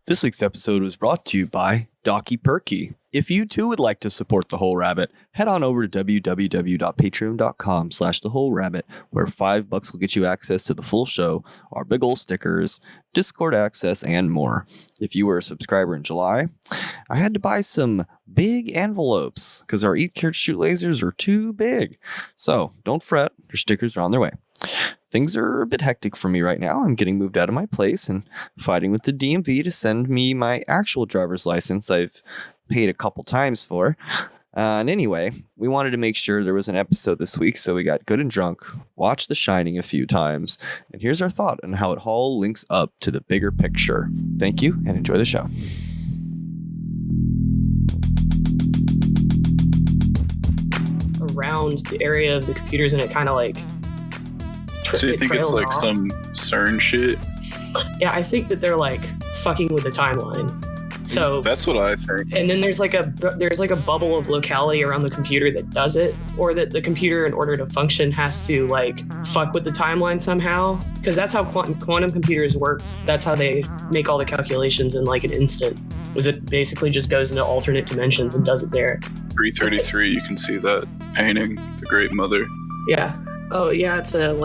This week's episode was brought to you by Docky Perky. If you too would like to support The Whole Rabbit, head on over to www.patreon.com/thewholerabbit, where $5 will get you access to the full show, our big ol' stickers, Discord access, and more. If you were a subscriber in July, I had to buy some big envelopes because our Eat Cured Shoot lasers are too big. So don't fret, your stickers are on their way. Things are a bit hectic for me right now. I'm getting moved out of my place and fighting with the DMV to send me my actual driver's license I've paid a couple times for. And anyway, we wanted to make sure there was an episode this week, so we got good and drunk, watched The Shining a few times, and here's our thought on how it all links up to the bigger picture. Thank you, and enjoy the show. Around the area of the computers, and it kind of like... So you think it's like off. Some CERN shit? Yeah, I think that they're like fucking with the timeline. So that's what I think. And then there's like a bubble of locality around the computer that does it, or that the computer, in order to function, has to like fuck with the timeline somehow. Because that's how quantum computers work. That's how they make all the calculations in like an instant. Was it basically just goes into alternate dimensions and does it there? 333, you can see that painting, the Great Mother. Yeah. Oh, yeah, it's a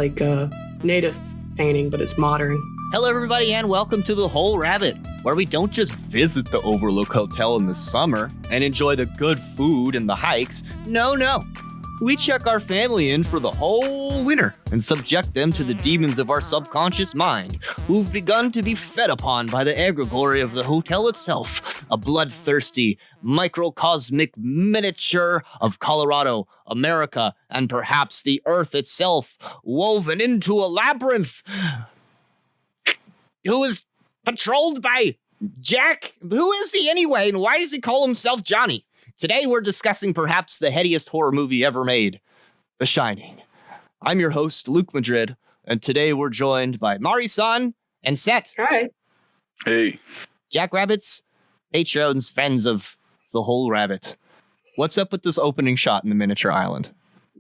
native painting, but it's modern. Hello, everybody, and welcome to The Whole Rabbit, where we don't just visit the Overlook Hotel in the summer and enjoy the good food and the hikes. No. We check our family in for the whole winter and subject them to the demons of our subconscious mind, who've begun to be fed upon by the egregore of the hotel itself, a bloodthirsty, microcosmic miniature of Colorado, America, and perhaps the Earth itself, woven into a labyrinth, who is patrolled by Jack. Who is he anyway, and why does he call himself Johnny? Today we're discussing perhaps the headiest horror movie ever made, The Shining. I'm your host, Luke Madrid, and today we're joined by Mari-san and Set. Hi. Hey. Jackrabbits, patrons, friends of The Whole Rabbit. What's up with this opening shot in the miniature island?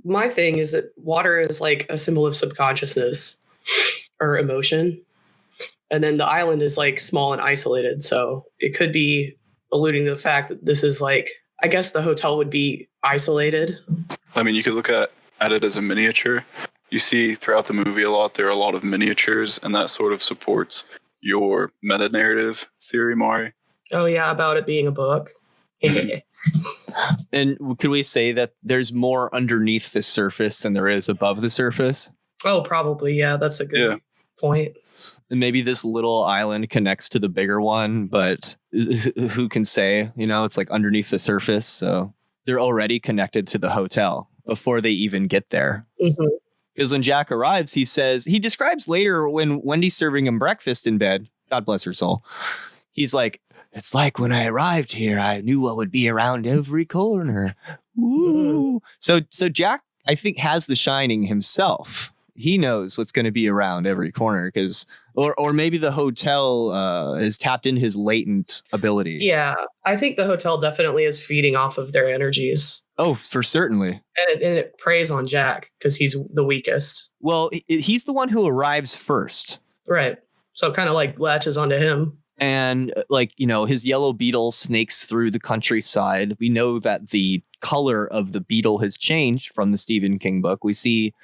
My thing is that water is like a symbol of subconsciousness or emotion. And then the island is like small and isolated. So it could be alluding to the fact that this is like, I guess the hotel would be isolated. I mean, you could look at it as a miniature. You see throughout the movie there are a lot of miniatures, and that sort of supports your meta-narrative theory, Mari. Oh, yeah, about it being a book. And could we say that there's more underneath the surface than there is above the surface? Oh, probably, yeah, that's a good point. And maybe this little island connects to the bigger one, but who can say, it's like underneath the surface. So they're already connected to the hotel before they even get there. Because when Jack arrives, he describes later when Wendy's serving him breakfast in bed, God bless her soul. He's like, it's like when I arrived here, I knew what would be around every corner. Woo. So Jack, I think, has The Shining himself. He knows what's going to be around every corner or maybe the hotel has tapped in his latent ability. Yeah, I think the hotel definitely is feeding off of their energies. Oh, for certainly. And it preys on Jack because he's the weakest. Well, he's the one who arrives first. Right. So it kind of like latches onto him. And his yellow beetle snakes through the countryside. We know that the color of the beetle has changed from the Stephen King book. We see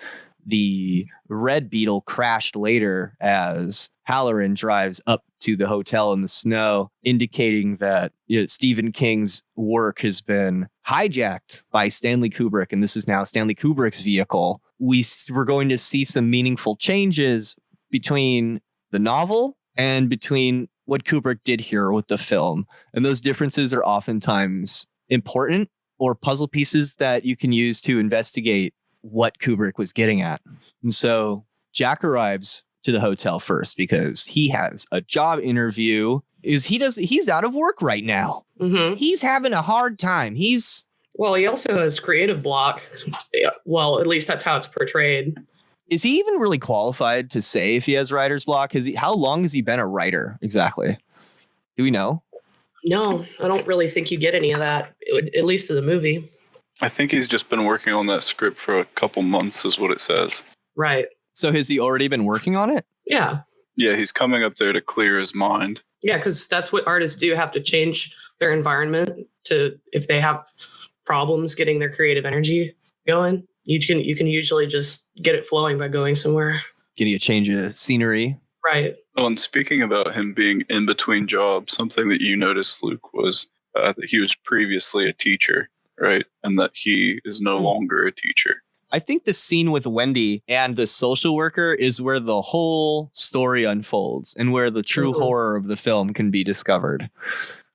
the red beetle crashed later as Halloran drives up to the hotel in the snow, indicating that Stephen King's work has been hijacked by Stanley Kubrick, and this is now Stanley Kubrick's vehicle. We're going to see some meaningful changes between the novel and between what Kubrick did here with the film. And those differences are oftentimes important or puzzle pieces that you can use to investigate what Kubrick was getting at. And so Jack arrives to the hotel first because he has a job interview. He's out of work right now. Mm-hmm. He's having a hard time. He also has creative block. Well, at least that's how it's portrayed. Is he even really qualified to say if he has writer's block? How long has he been a writer exactly? Do we know? No, I don't really think you get any of that, at least in the movie. I think he's just been working on that script for a couple months is what it says. Right. So has he already been working on it? Yeah. Yeah, he's coming up there to clear his mind. Yeah, because that's what artists do, have to change their environment to, if they have problems getting their creative energy going, you can usually just get it flowing by going somewhere. Getting a change of scenery. Right. Well, and speaking about him being in between jobs, something that you noticed, Luke, was that he was previously a teacher, right? And that he is no longer a teacher. I think the scene with Wendy and the social worker is where the whole story unfolds and where the true horror of the film can be discovered.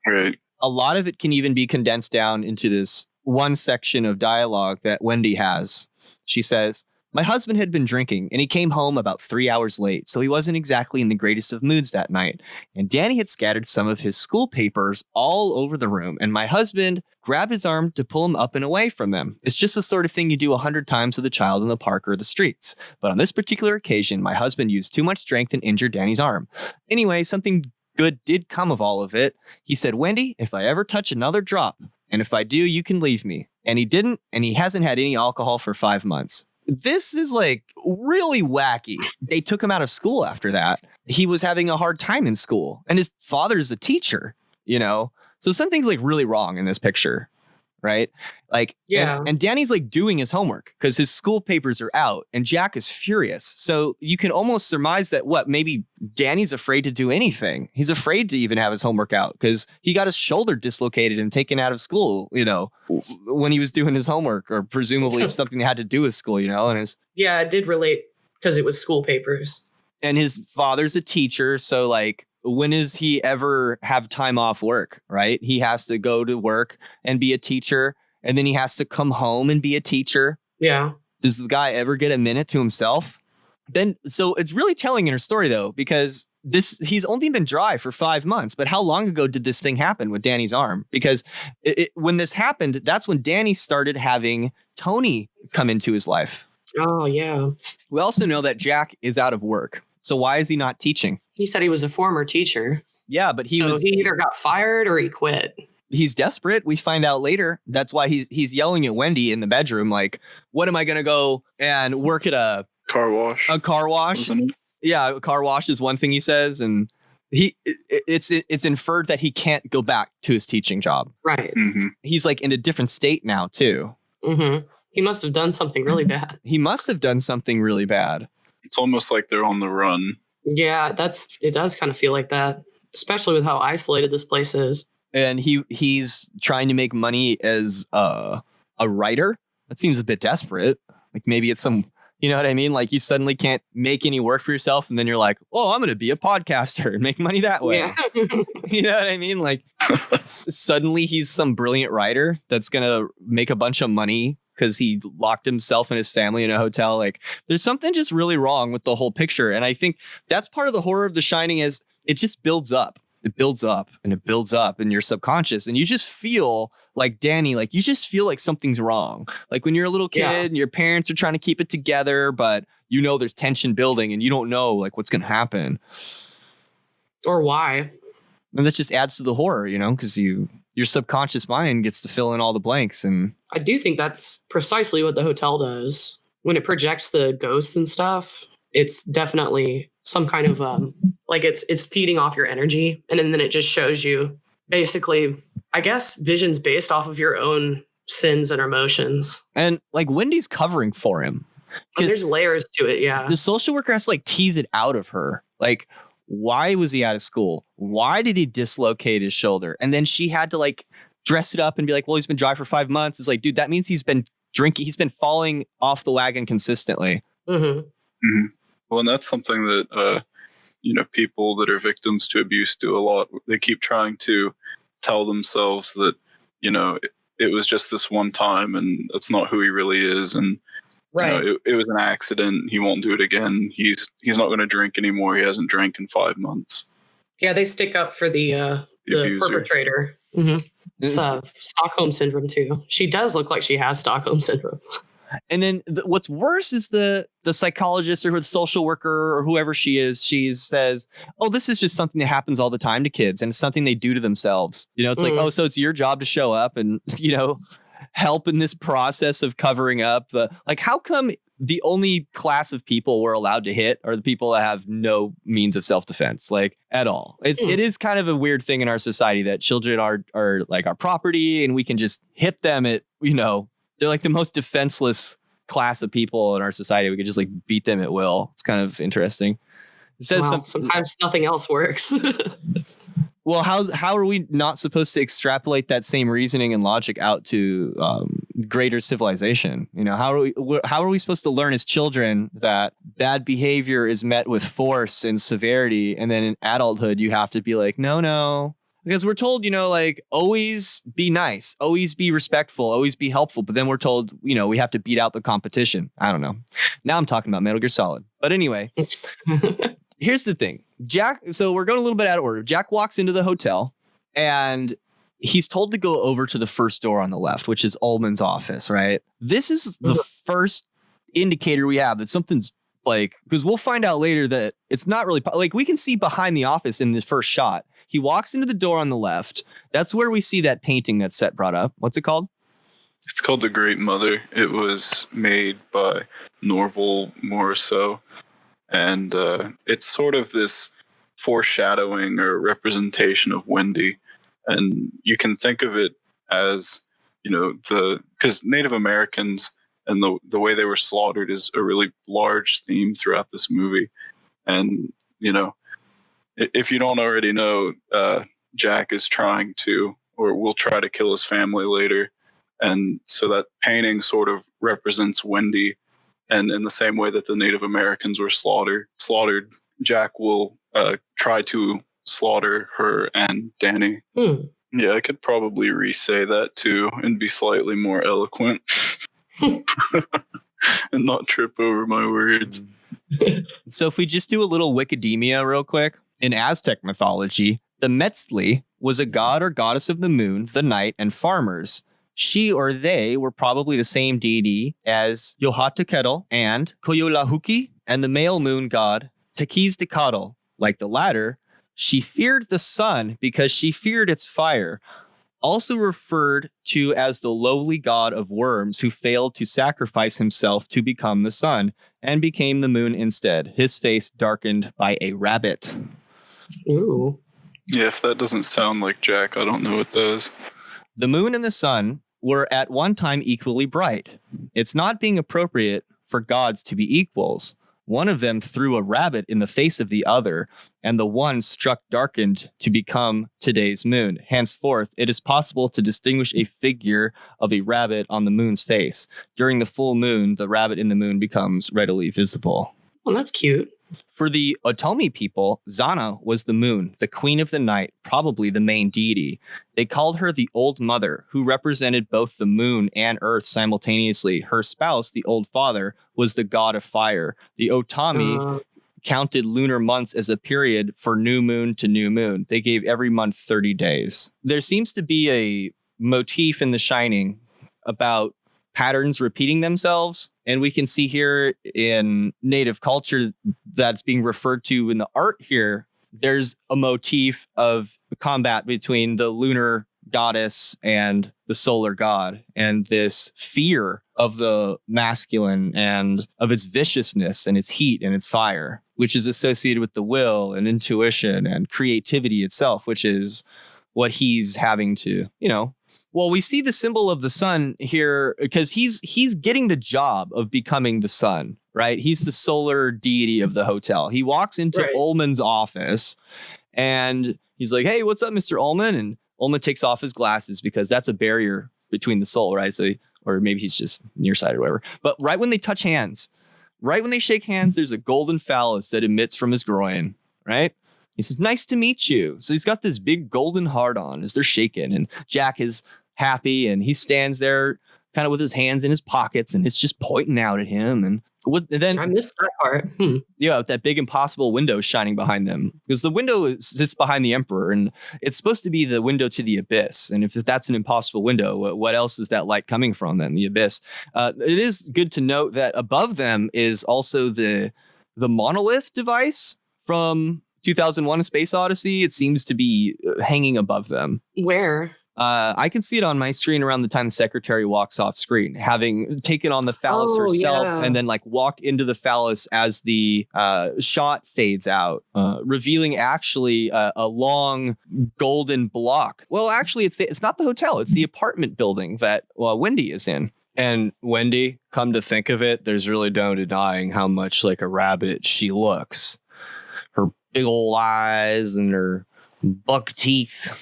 Right. A lot of it can even be condensed down into this one section of dialogue that Wendy has. She says, "My husband had been drinking and he came home about 3 hours late, so he wasn't exactly in the greatest of moods that night. And Danny had scattered some of his school papers all over the room, and my husband grabbed his arm to pull him up and away from them. It's just the sort of thing you do 100 times with a child in the park or the streets. But on this particular occasion, my husband used too much strength and injured Danny's arm. Anyway, something good did come of all of it. He said, 'Wendy, if I ever touch another drop, and if I do, you can leave me.' And he didn't, and he hasn't had any alcohol for 5 months. This is like really wacky. They took him out of school after that. He was having a hard time in school, and his father's a teacher, you know? So something's like really wrong in this picture, right? Like, Yeah. And Danny's like doing his homework because his school papers are out, and Jack is furious. So you can almost surmise that maybe Danny's afraid to do anything. He's afraid to even have his homework out because he got his shoulder dislocated and taken out of school, you know, when he was doing his homework, or presumably something that had to do with school, you know, and Yeah, it did relate because it was school papers. And his father's a teacher. So like, when does he ever have time off work, right? He has to go to work and be a teacher, and then he has to come home and be a teacher. Yeah. Does the guy ever get a minute to himself? Then, so it's really telling in her story, though, because he's only been dry for 5 months. But how long ago did this thing happen with Danny's arm? Because when this happened, that's when Danny started having Tony come into his life. Oh, yeah. We also know that Jack is out of work. So why is he not teaching? He said he was a former teacher. Yeah, but he either got fired or he quit. He's desperate. We find out later. That's why he's yelling at Wendy in the bedroom, like, "What am I going to go and work at a car wash?" A car wash. Yeah, a car wash is one thing he says, and it's inferred that he can't go back to his teaching job. Right. Mm-hmm. He's like in a different state now too. Mm-hmm. He must have done something really bad. He must have done something really bad. It's almost like they're on the run. Yeah, it does kind of feel like that, especially with how isolated this place is. And he's trying to make money as a writer. That seems a bit desperate. Like maybe it's some, you know what I mean? Like you suddenly can't make any work for yourself, and then you're like, "Oh, I'm going to be a podcaster and make money that way." Yeah. You know what I mean? Like suddenly he's some brilliant writer that's going to make a bunch of money because he locked himself and his family in a hotel. Like there's something just really wrong with the whole picture. And I think that's part of the horror of The Shining is it just builds up. It builds up and it builds up in your subconscious. And you just feel like Danny, like you just feel like something's wrong. Like when you're a little kid and your parents are trying to keep it together, but you know there's tension building and you don't know like what's going to happen. Or why. And that just adds to the horror, you know, because your subconscious mind gets to fill in all the blanks. And I do think that's precisely what the hotel does. When it projects the ghosts and stuff, it's definitely some kind of like it's feeding off your energy, and then it just shows you basically, I guess, visions based off of your own sins and emotions. And like Wendy's covering for him. And there's layers to it, yeah. The social worker has to like tease it out of her. Like, why was he out of school? Why did he dislocate his shoulder? And then she had to like dress it up and be like, well, he's been dry for 5 months. It's like, dude, that means he's been drinking. He's been falling off the wagon consistently. Mm-hmm. Mm-hmm. Well, and that's something that, people that are victims to abuse do a lot. They keep trying to tell themselves that, it was just this one time and that's not who he really is. And right. It was an accident. He won't do it again. He's not going to drink anymore. He hasn't drank in 5 months. Yeah, they stick up for the perpetrator. Mm-hmm. It's Stockholm syndrome too. She does look like she has Stockholm syndrome. And then what's worse is the psychologist or the social worker or whoever she is, she says, oh, this is just something that happens all the time to kids. And it's something they do to themselves. It's like, oh, so it's your job to show up and, help in this process of covering up. How come the only class of people we're allowed to hit are the people that have no means of self-defense, like at all. It is kind of a weird thing in our society that children are like our property and we can just hit them at, they're like the most defenseless class of people in our society. We could just like beat them at will. It's kind of interesting. It says sometimes nothing else works. Well, how are we not supposed to extrapolate that same reasoning and logic out to greater civilization? How are we supposed to learn as children that bad behavior is met with force and severity, and then in adulthood you have to be like, no, because we're told, like always be nice, always be respectful, always be helpful, but then we're told, we have to beat out the competition. I don't know. Now I'm talking about Metal Gear Solid, but anyway. Here's the thing, Jack. So we're going a little bit out of order. Jack walks into the hotel and he's told to go over to the first door on the left, which is Ullman's office, right? This is the first indicator we have that something's like, because we'll find out later that it's not really like we can see behind the office in this first shot. He walks into the door on the left. That's where we see that painting that Seth brought up. What's it called? It's called The Great Mother. It was made by Norval Morrisseau. And it's sort of this foreshadowing or representation of Wendy. And you can think of it as, because Native Americans and the way they were slaughtered is a really large theme throughout this movie. And, if you don't already know, Jack is trying to, or will try to kill his family later. And so that painting sort of represents Wendy. And in the same way that the Native Americans were slaughtered, Jack will try to slaughter her and Danny. Yeah, I could probably re-say that too and be slightly more eloquent and not trip over my words. So if we just do a little Wikidemia real quick, in Aztec mythology, the Metztli was a god or goddess of the moon, the night, and farmers. She or they were probably the same deity as Yohateketl and Koyolahuki and the male moon god Tequisticatl. Like the latter, she feared the sun because she feared its fire. Also referred to as the lowly god of worms who failed to sacrifice himself to become the sun and became the moon instead, his face darkened by a rabbit. Ooh. Yeah, if that doesn't sound like Jack, I don't know what does. The moon and the sun were at one time equally bright. It's not being appropriate for gods to be equals. One of them threw a rabbit in the face of the other, and the one struck darkened to become today's moon. Henceforth, it is possible to distinguish a figure of a rabbit on the moon's face. During the full moon, the rabbit in the moon becomes readily visible. Well, that's cute. For the Otomi people, Zana was the moon, the queen of the night, probably the main deity. They called her the Old Mother, who represented both the moon and earth simultaneously. Her spouse, the Old Father, was the god of fire. The Otami counted lunar months as a period for new moon to new moon. They gave every month 30 days. There seems to be a motif in The Shining about patterns repeating themselves. And we can see here in native culture that's being referred to in the art here, there's a motif of combat between the lunar goddess and the solar god, and this fear of the masculine and of its viciousness and its heat and its fire, which is associated with the will and intuition and creativity itself, which is what he's having to, well, we see the symbol of the sun here because he's getting the job of becoming the sun, right? He's the solar deity of the hotel. He walks into Ullman's office and he's like, "Hey, what's up, Mr. Ullman?" And Ullman takes off his glasses because that's a barrier between the soul, right? So, or maybe he's just nearsighted or whatever. But right when they touch hands, right when they shake hands, there's a golden phallus that emits from his groin, right? He says, "Nice to meet you." So he's got this big golden heart on as they're shaking, and Jack is happy and he stands there kind of with his hands in his pockets and it's just pointing out at him. And then I missed that part. Yeah, that big impossible window shining behind them, because the window sits behind the emperor and it's supposed to be the window to the abyss. And if that's an impossible window, what else is that light coming from then? The abyss. It is good to note that above them is also the monolith device from 2001: A Space Odyssey. It seems to be hanging above them. Where? I can see it on my screen around the time the secretary walks off screen, having taken on the phallus herself, and then like walk into the phallus as the shot fades out, revealing actually a long golden block. Well, actually, it's not the hotel; it's the apartment building that Wendy is in. And Wendy, come to think of it, there's really no denying how much like a rabbit she looks. Her big old eyes and her buck teeth.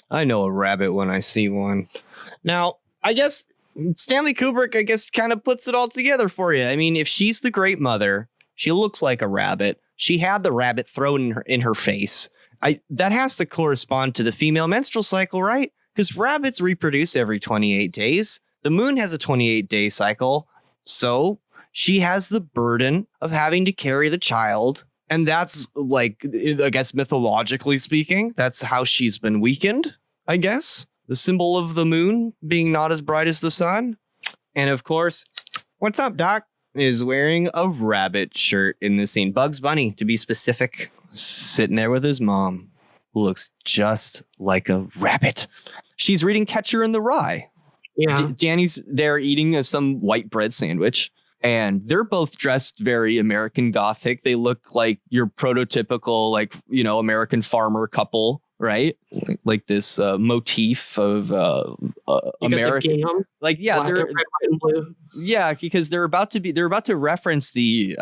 I know a rabbit when I see one. Now, I guess Stanley Kubrick, kind of puts it all together for you. I mean, if she's the great mother, she looks like a rabbit. She had the rabbit thrown in her face. That has to correspond to the female menstrual cycle, right? Because rabbits reproduce every 28 days. The moon has a 28-day cycle. So she has the burden of having to carry the child. And that's like, I guess, mythologically speaking, that's how she's been weakened, I guess. The symbol of the moon being not as bright as the sun. And of course, what's up, Doc? Is wearing a rabbit shirt in the scene. Bugs Bunny, to be specific, sitting there with his mom, who looks just like a rabbit. She's reading Catcher in the Rye. Yeah. Danny's there eating some white bread sandwich. And they're both dressed very American Gothic. They look like your prototypical, like, American farmer couple, right? Like this motif of American. Like, yeah, they're red, white, and blue. Yeah, because they're about to reference the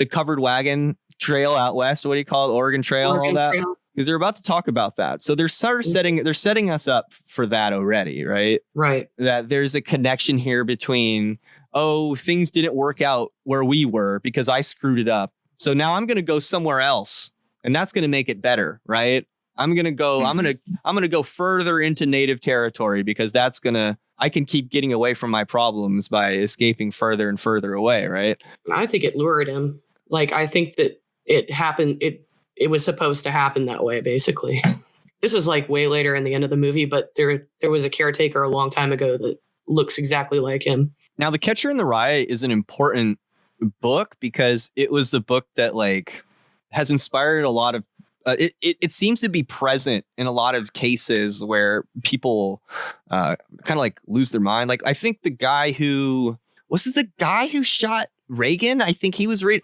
covered wagon trail out west. What do you call it? Oregon Trail and all that. Because they're about to talk about that. So they're sort of setting us up for that already, right? Right. That there's a connection here between, things didn't work out where we were because I screwed it up. So now I'm going to go somewhere else and that's going to make it better. Right. I'm going to go further into native territory because I can keep getting away from my problems by escaping further and further away. Right. I think it lured him. Like, I think that it happened. It was supposed to happen that way, basically. This is like way later in the end of the movie, but there was a caretaker a long time ago that looks exactly like him. Now, The Catcher in the Rye is an important book because it was the book that like has inspired a lot of it seems to be present in a lot of cases where people kind of like lose their mind. Like, I think the guy who shot Reagan? I think he was let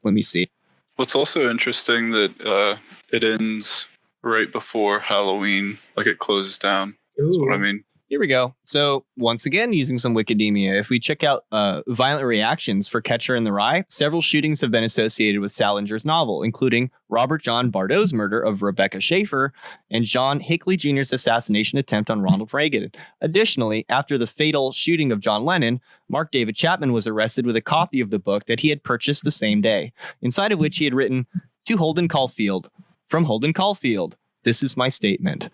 me see. What's also interesting that it ends right before Halloween, like it closes down. That's what I mean. Here we go. So once again, using some Wikidemia, if we check out violent reactions for Catcher in the Rye, several shootings have been associated with Salinger's novel, including Robert John Bardot's murder of Rebecca Schaefer and John Hinckley Jr.'s assassination attempt on Ronald Reagan. Additionally, after the fatal shooting of John Lennon, Mark David Chapman was arrested with a copy of the book that he had purchased the same day, inside of which he had written, "To Holden Caulfield, from Holden Caulfield, this is my statement."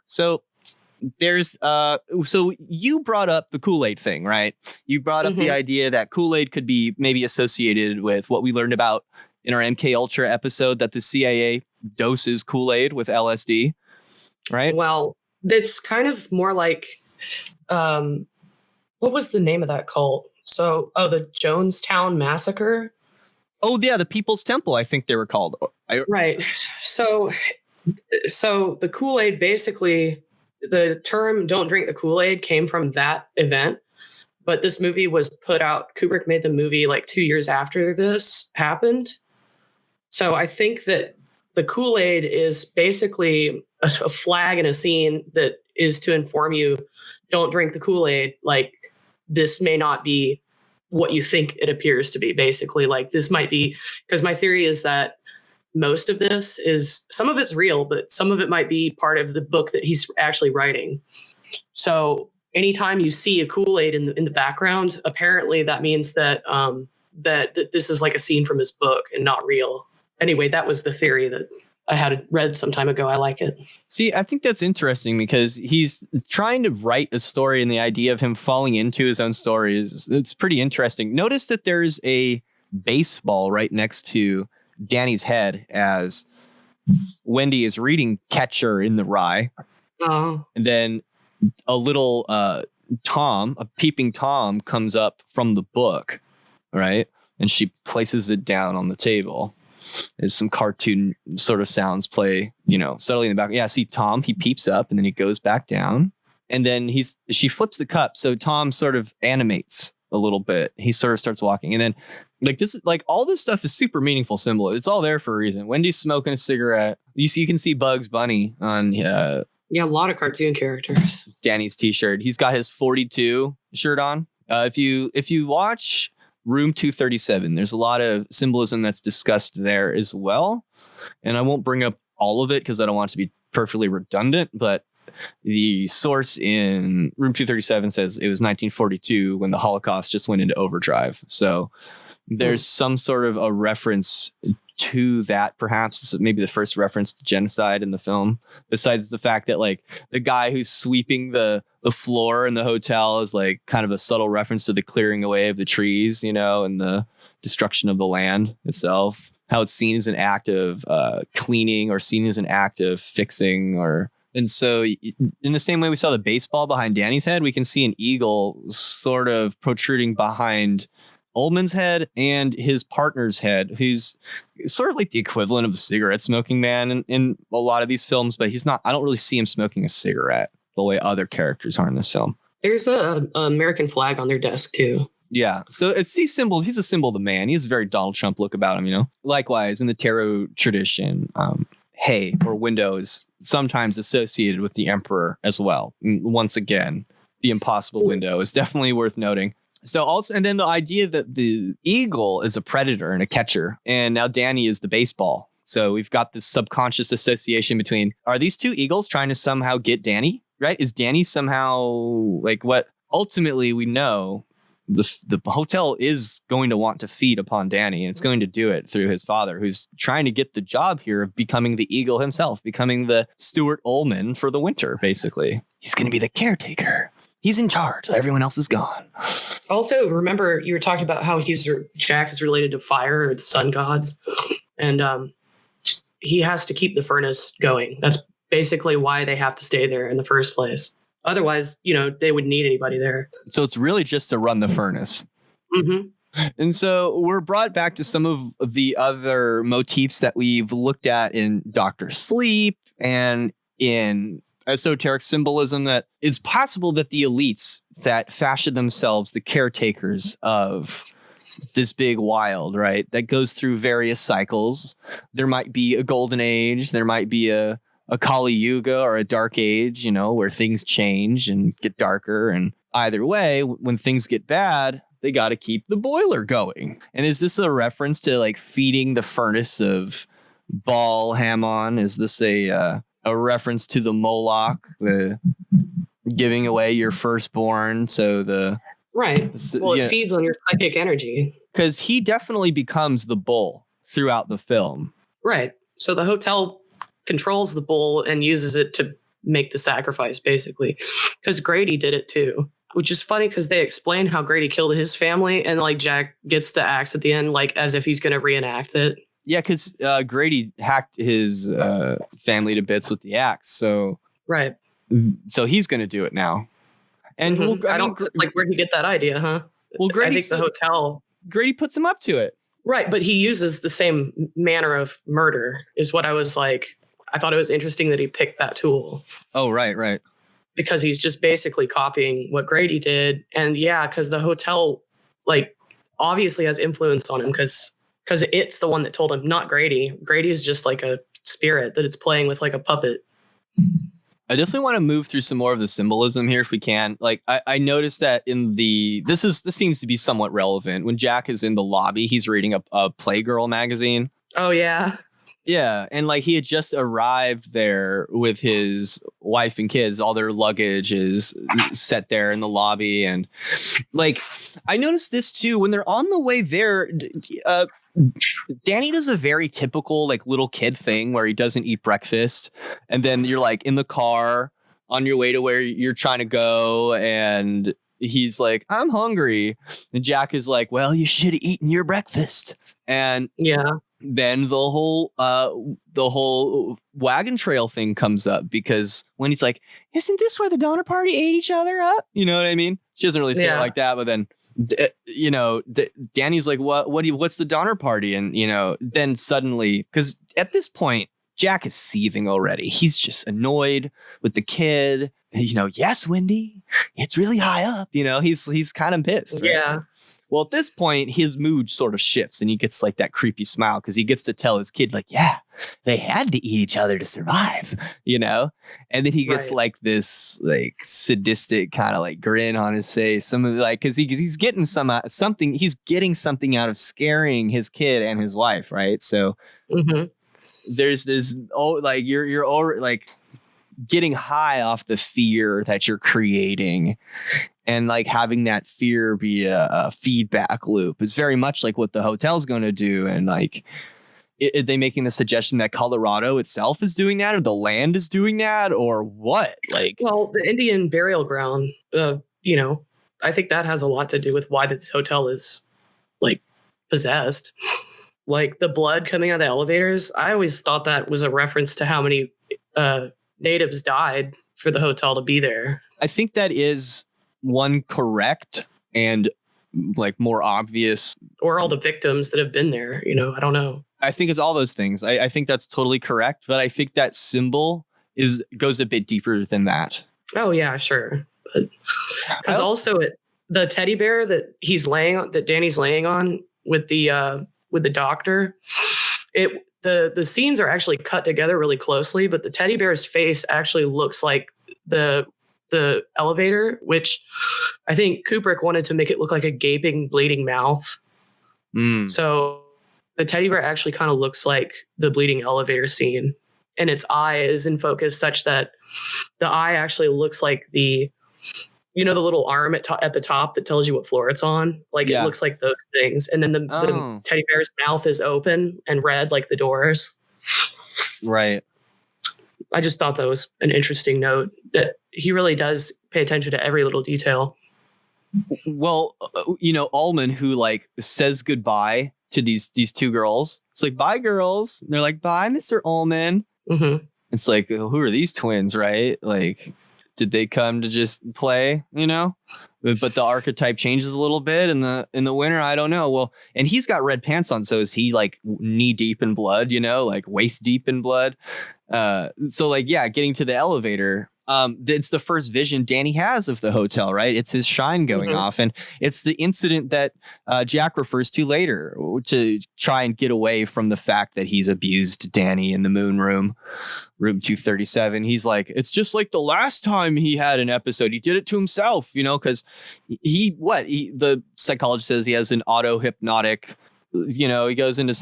So there's so you brought up the Kool-Aid thing, right? You brought up the idea that Kool-Aid could be maybe associated with what we learned about in our MK Ultra episode, that the CIA doses Kool-Aid with LSD, right? Well, it's kind of more like what was the name of that cult? So the Jonestown Massacre. Oh yeah, the People's Temple, I think they were called. Right. So the Kool-Aid, basically, the term "don't drink the Kool-Aid" came from that event, but this movie was put out. Kubrick made the movie like 2 years after this happened. So I think that the Kool-Aid is basically a flag in a scene that is to inform you, don't drink the Kool-Aid. Like, this may not be what you think it appears to be, basically. Like, this might be, because my theory is that most of this is, some of it's real, but some of it might be part of the book that he's actually writing. So anytime you see a Kool-Aid in the background, apparently that means that that this is like a scene from his book and not real. Anyway, that was the theory that I had read some time ago. I like it. See, I think that's interesting because he's trying to write a story, and the idea of him falling into his own story it's pretty interesting. Notice that there's a baseball right next to Danny's head as Wendy is reading Catcher in the Rye. Oh. And then a little a peeping Tom comes up from the book, right? And she places it down on the table. There's some cartoon sort of sounds play, subtly in the back. Yeah, see Tom, he peeps up and then he goes back down. And then she flips the cup. So Tom sort of animates a little bit. He sort of starts walking. And then like this is like all this stuff is super meaningful symbol. It's all there for a reason. Wendy's smoking a cigarette. You can see Bugs Bunny on a lot of cartoon characters. Danny's t-shirt. He's got his 42 shirt on. If you watch Room 237, there's a lot of symbolism that's discussed there as well. And I won't bring up all of it because I don't want it to be perfectly redundant, but the source in Room 237 says it was 1942 when the Holocaust just went into overdrive. So there's some sort of a reference to that, perhaps maybe the first reference to genocide in the film, besides the fact that like the guy who's sweeping the floor in the hotel is like kind of a subtle reference to the clearing away of the trees, and the destruction of the land itself, how it's seen as an act of cleaning or seen as an act of fixing. And so in the same way we saw the baseball behind Danny's head, we can see an eagle sort of protruding behind Ullman's head and his partner's head, who's sort of like the equivalent of a cigarette smoking man in a lot of these films, but he's not. I don't really see him smoking a cigarette the way other characters are in this film. There's a American flag on their desk too. Yeah, so it's these symbols. He's a symbol of the man. He has a very Donald Trump look about him, Likewise, in the tarot tradition, hay or window is sometimes associated with the emperor as well. And once again, the impossible window is definitely worth noting. So also, and then the idea that the eagle is a predator and a catcher, and now Danny is the baseball. So we've got this subconscious association between, are these two eagles trying to somehow get Danny, right? Is Danny somehow like what ultimately we know the hotel is going to want to feed upon Danny, and it's going to do it through his father, who's trying to get the job here of becoming the eagle himself, becoming the Stuart Ullman for the winter, basically. He's going to be the caretaker. He's in charge. Everyone else is gone. Also, remember you were talking about how Jack is related to fire or the sun gods, and he has to keep the furnace going. That's basically why they have to stay there in the first place. Otherwise, they wouldn't need anybody there. So it's really just to run the furnace. Mm-hmm. And so we're brought back to some of the other motifs that we've looked at in Dr. Sleep and in esoteric symbolism, that it's possible that the elites that fashion themselves the caretakers of this big wild, right, that goes through various cycles. There might be a golden age. There might be a Kali Yuga or a dark age, where things change and get darker. And either way, when things get bad, they got to keep the boiler going. And is this a reference to like feeding the furnace of Baal Hammon? Is this a reference to the Moloch, the giving away your firstborn? So right. Well, it feeds on your psychic energy. Because he definitely becomes the bull throughout the film. Right. So the hotel controls the bull and uses it to make the sacrifice, basically. Because Grady did it too. Which is funny because they explain how Grady killed his family, and like Jack gets the axe at the end, like as if he's going to reenact it. Yeah, because Grady hacked his family to bits with the axe, so right. So he's going to do it now. And it's like where'd he get that idea, huh? Well, Grady, I think the hotel. Grady puts him up to it, right? But he uses the same manner of murder, is what I was like. I thought it was interesting that he picked that tool. Oh, right. Because he's just basically copying what Grady did, and yeah, because the hotel like obviously has influence on him because it's the one that told him, not Grady. Grady is just like a spirit that it's playing with like a puppet. I definitely want to move through some more of the symbolism here if we can. Like I noticed that in this seems to be somewhat relevant. When Jack is in the lobby, he's reading a Playgirl magazine. Oh yeah. Yeah, and like he had just arrived there with his wife and kids. All their luggage is set there in the lobby, and like I noticed this too when they're on the way there. Danny does a very typical like little kid thing where he doesn't eat breakfast, and then you're like in the car on your way to where you're trying to go, and he's like, "I'm hungry," and Jack is like, "Well, you should have eaten your breakfast," and yeah. Then the whole wagon trail thing comes up because when he's like, "Isn't this where the Donner Party ate each other up?" You know what I mean? She doesn't really say it like that, but then Danny's like, "What's the Donner Party?" And then suddenly, because at this point Jack is seething already. He's just annoyed with the kid. Yes, Wendy, it's really high up. He's kind of pissed. Right? Yeah. Well, at this point, his mood sort of shifts and he gets like that creepy smile because he gets to tell his kid, like, yeah, they had to eat each other to survive, And then he gets like this like sadistic kind of like grin on his face. Some of like because he's getting something. He's getting something out of scaring his kid and his wife. Right. So there's this like you're already like getting high off the fear that you're creating. And like having that fear be a feedback loop is very much like what the hotel's going to do. And like, are they making the suggestion that Colorado itself is doing that, or the land is doing that, or what? Like, well, the Indian burial ground, I think that has a lot to do with why this hotel is like possessed. Like the blood coming out of the elevators. I always thought that was a reference to how many natives died for the hotel to be there. I think that is one correct and like more obvious, or all the victims that have been there. I don't know. I think it's all those things. I think that's totally correct, but I think that symbol goes a bit deeper than that. Oh yeah, sure. Because also the teddy bear that Danny's laying on with the doctor, the scenes are actually cut together really closely, but the teddy bear's face actually looks like the elevator, which I think Kubrick wanted to make it look like a gaping, bleeding mouth. So the teddy bear actually kind of looks like the bleeding elevator scene, and its eye is in focus such that the eye actually looks like the little arm at the top that tells you what floor it's on. Like it looks like those things. And then the teddy bear's mouth is open and red like the doors. Right. I just thought that was an interesting note that he really does pay attention to every little detail. Well, Ullman, who like says goodbye to these two girls. It's like, bye, girls. And they're like, bye, Mr. Ullman. Mm-hmm. It's like, who are these twins, right? Like, did they come to just play, But the archetype changes a little bit in the winter. I don't know. Well, and he's got red pants on. So is he like knee deep in blood, like waist deep in blood? So like, yeah, getting to the elevator. It's the first vision Danny has of the hotel, right? It's his shine going off. And it's the incident that Jack refers to later to try and get away from the fact that he's abused Danny in the moon room 237. He's like, it's just like the last time he had an episode. He did it to himself, because the psychologist says he has an auto-hypnotic, he goes into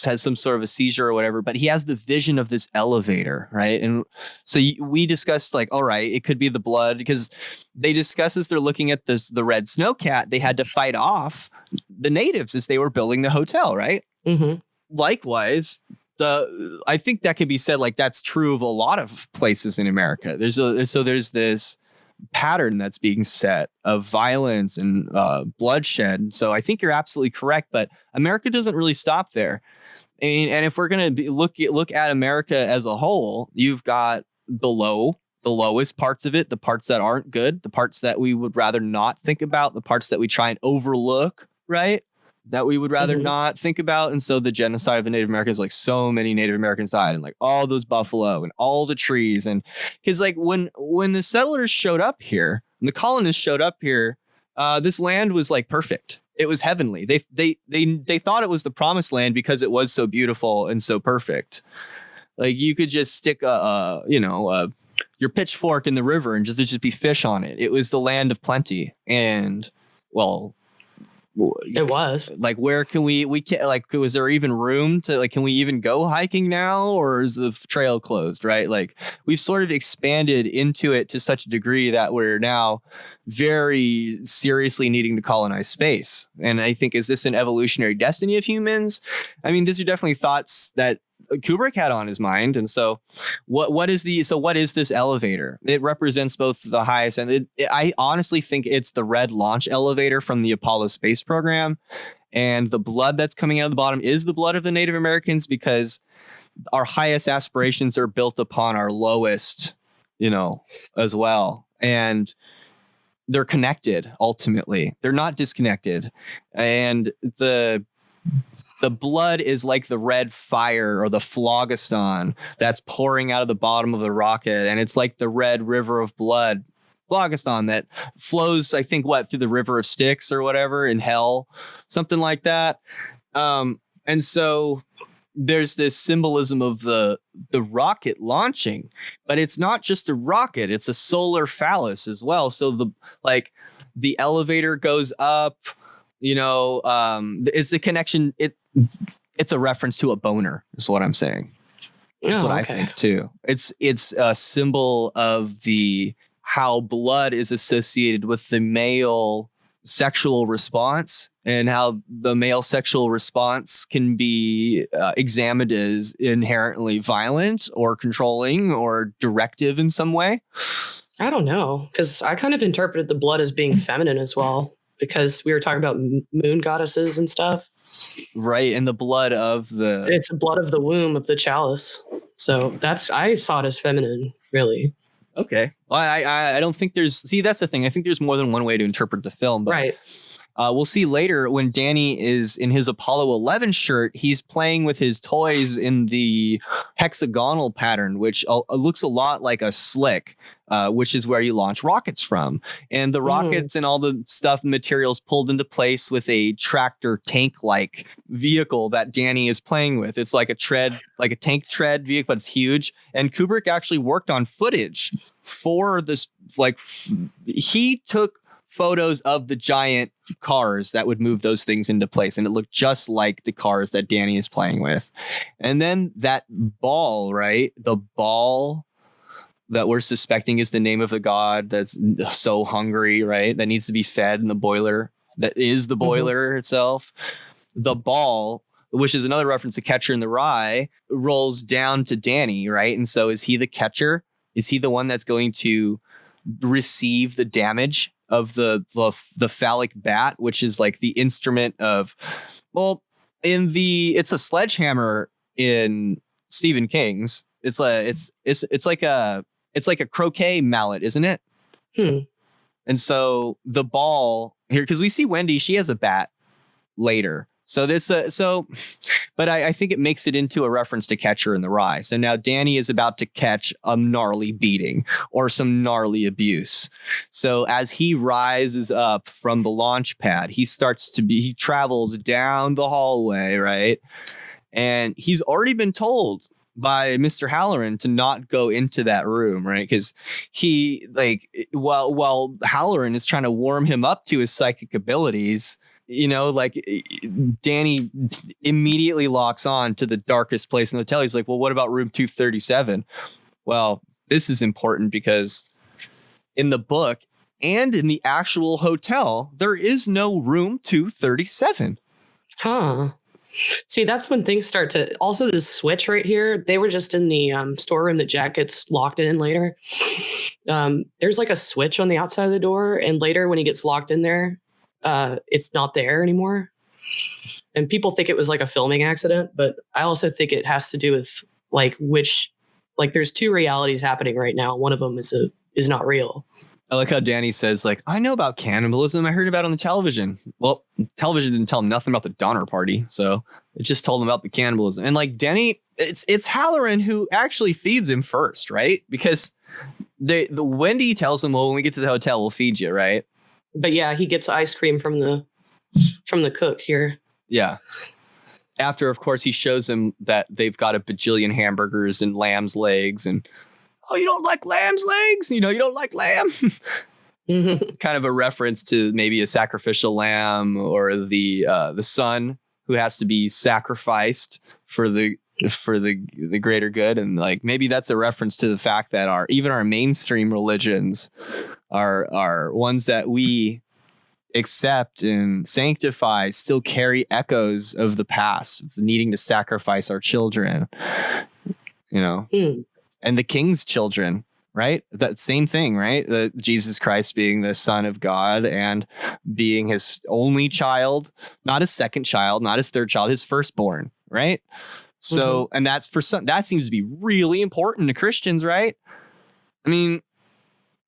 has some sort of a seizure or whatever, but he has the vision of this elevator, right? And so we discussed like, all right, it could be the blood, because they discuss as they're looking at the red snowcat, they had to fight off the natives as they were building the hotel, right? Mm-hmm. Likewise, I think that could be said like that's true of a lot of places in America. There's this pattern that's being set of violence and bloodshed. So I think you're absolutely correct, but America doesn't really stop there. And if we're going to look at America as a whole, you've got the lowest parts of it, the parts that aren't good, the parts that we would rather not think about, the parts that we try and overlook, right? That we would rather not think about. And so the genocide of the Native Americans, like so many Native Americans died, and like all those buffalo and all the trees. And because like when the settlers showed up here and the colonists showed up here, this land was like perfect. It was heavenly. They thought it was the promised land because it was so beautiful and so perfect. Like you could just stick your pitchfork in the river and just be fish on it. It was the land of plenty. And well, it was like, where can we can't, like, was there even room to like, can we even go hiking now, or is the trail closed, right? Like we've sort of expanded into it to such a degree that we're now very seriously needing to colonize space. And I think, is this an evolutionary destiny of humans? I mean, these are definitely thoughts that Kubrick had on his mind. And so what is this elevator? It represents both the highest, and I honestly think it's the red launch elevator from the Apollo space program. And the blood that's coming out of the bottom is the blood of the Native Americans, because our highest aspirations are built upon our lowest, as well. And they're connected. Ultimately, they're not disconnected. And the blood is like the red fire or the phlogiston that's pouring out of the bottom of the rocket. And it's like the red river of blood, phlogiston, that flows, I think, through the river of Styx or whatever in hell, something like that. And so there's this symbolism of the rocket launching, but it's not just a rocket, it's a solar phallus as well. So the elevator goes up, it's the connection. It's a reference to a boner is what I'm saying. That's what I think too. It's a symbol of how blood is associated with the male sexual response, and how the male sexual response can be examined as inherently violent or controlling or directive in some way. I don't know, because I kind of interpreted the blood as being feminine as well, because we were talking about moon goddesses and stuff. Right, and the blood of it's the blood of the womb of the chalice. So I saw it as feminine, really. Okay. Well, I don't think that's the thing. I think there's more than one way to interpret the film. But, right. We'll see later when Danny is in his Apollo 11 shirt, he's playing with his toys in the hexagonal pattern, which looks a lot like a slick, which is where you launch rockets from. And the rockets and all the stuff and materials pulled into place with a tractor tank-like vehicle that Danny is playing with. It's like a tank tread vehicle, but it's huge. And Kubrick actually worked on footage for this. He took photos of the giant cars that would move those things into place, and it looked just like the cars that Danny is playing with. And then that Baal, right? The Baal that we're suspecting is the name of the god that's so hungry, right? That needs to be fed in the boiler. That is the boiler itself. The Baal, which is another reference to Catcher in the Rye, rolls down to Danny, right? And so is he the catcher? Is he the one that's going to receive the damage of the phallic bat, which is like the instrument of, it's a sledgehammer in Stephen King's. It's like a croquet mallet, isn't it? And so the Baal here, because we see Wendy, she has a bat later. So but I think it makes it into a reference to Catcher in the Rye. So now Danny is about to catch a gnarly beating or some gnarly abuse. So as he rises up from the launch pad, he travels down the hallway, right? And he's already been told by Mr. Halloran to not go into that room, right? Because he, while Halloran is trying to warm him up to his psychic abilities, Danny immediately locks on to the darkest place in the hotel. He's like, well, what about room 237? Well, this is important because in the book and in the actual hotel, there is no room 237. Huh. See, that's when things start to... Also, this switch right here, they were just in the storeroom that Jack gets locked in later. There's like a switch on the outside of the door, and later when he gets locked in there, it's not there anymore. And people think it was like a filming accident, but I also think it has to do with there's two realities happening right now. One of them is not real. I like how Danny says, I know about cannibalism. I heard about it on the television. Well, television didn't tell him nothing about the Donner Party, so it just told him about the cannibalism. And Danny, it's Halloran who actually feeds him first, right? Because the Wendy tells him, well, when we get to the hotel, we'll feed you, right? But yeah, he gets ice cream from the cook here. Yeah. After, of course, he shows him that they've got a bajillion hamburgers and lamb's legs, and you don't like lamb's legs? You don't like lamb? Kind of a reference to maybe a sacrificial lamb or the son who has to be sacrificed for the greater good. And maybe that's a reference to the fact that even our mainstream religions are ones that we accept and sanctify still carry echoes of the past, of needing to sacrifice our children, and the king's children, right? That same thing, right? Jesus Christ being the Son of God and being his only child, not his second child, not his third child, his firstborn, right? So, and that's that seems to be really important to Christians, right? I mean,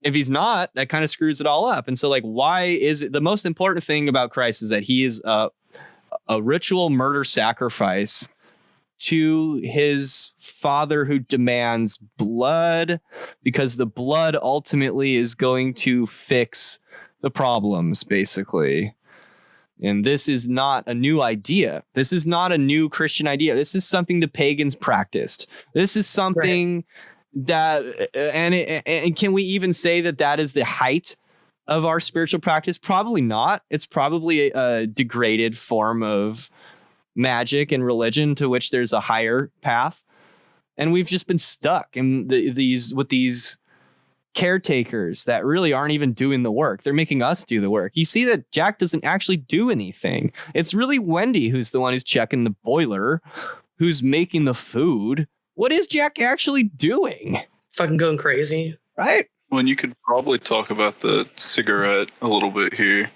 if he's not, that kind of screws it all up. And so why is it the most important thing about Christ is that he is a ritual murder sacrifice to his father, who demands blood, because the blood ultimately is going to fix the problems, basically. And this is not a new idea. This is not a new Christian idea. This is something the pagans practiced. This is something that, and can we even say that that is the height of our spiritual practice? Probably not. It's probably a degraded form of magic and religion to which there's a higher path. And we've just been stuck in these caretakers that really aren't even doing the work. They're making us do the work. You see that Jack doesn't actually do anything. It's really Wendy who's the one who's checking the boiler, who's making the food. What is Jack actually doing? Fucking going crazy. Right? Well, and you could probably talk about the cigarette a little bit here,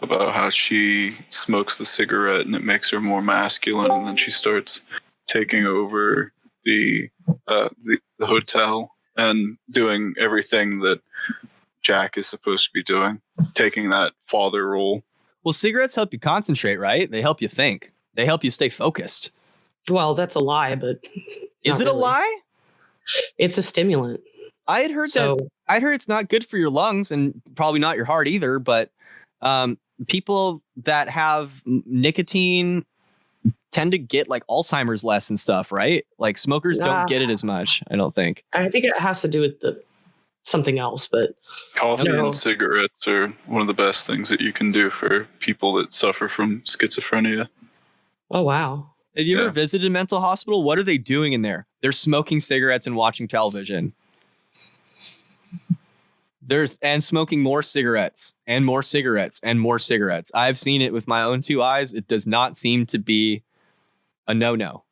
about how she smokes the cigarette and it makes her more masculine, and then she starts taking over the hotel and doing everything that Jack is supposed to be doing, taking that father role. Well, cigarettes help you concentrate, right? They help you think. They help you stay focused. Well, that's a lie, but is it really. A lie? It's a stimulant. I had heard that. I'd heard it's not good for your lungs and probably not your heart either. But people that have nicotine tend to get like Alzheimer's less and stuff, right? Like smokers don't get it as much, I don't think. I think it has to do with something else, but coffee and cigarettes are one of the best things that you can do for people that suffer from schizophrenia. Oh, wow. Have you ever visited a mental hospital? What are they doing in there? They're smoking cigarettes and watching television. And smoking more cigarettes and more cigarettes and more cigarettes. I've seen it with my own two eyes. It does not seem to be a no-no.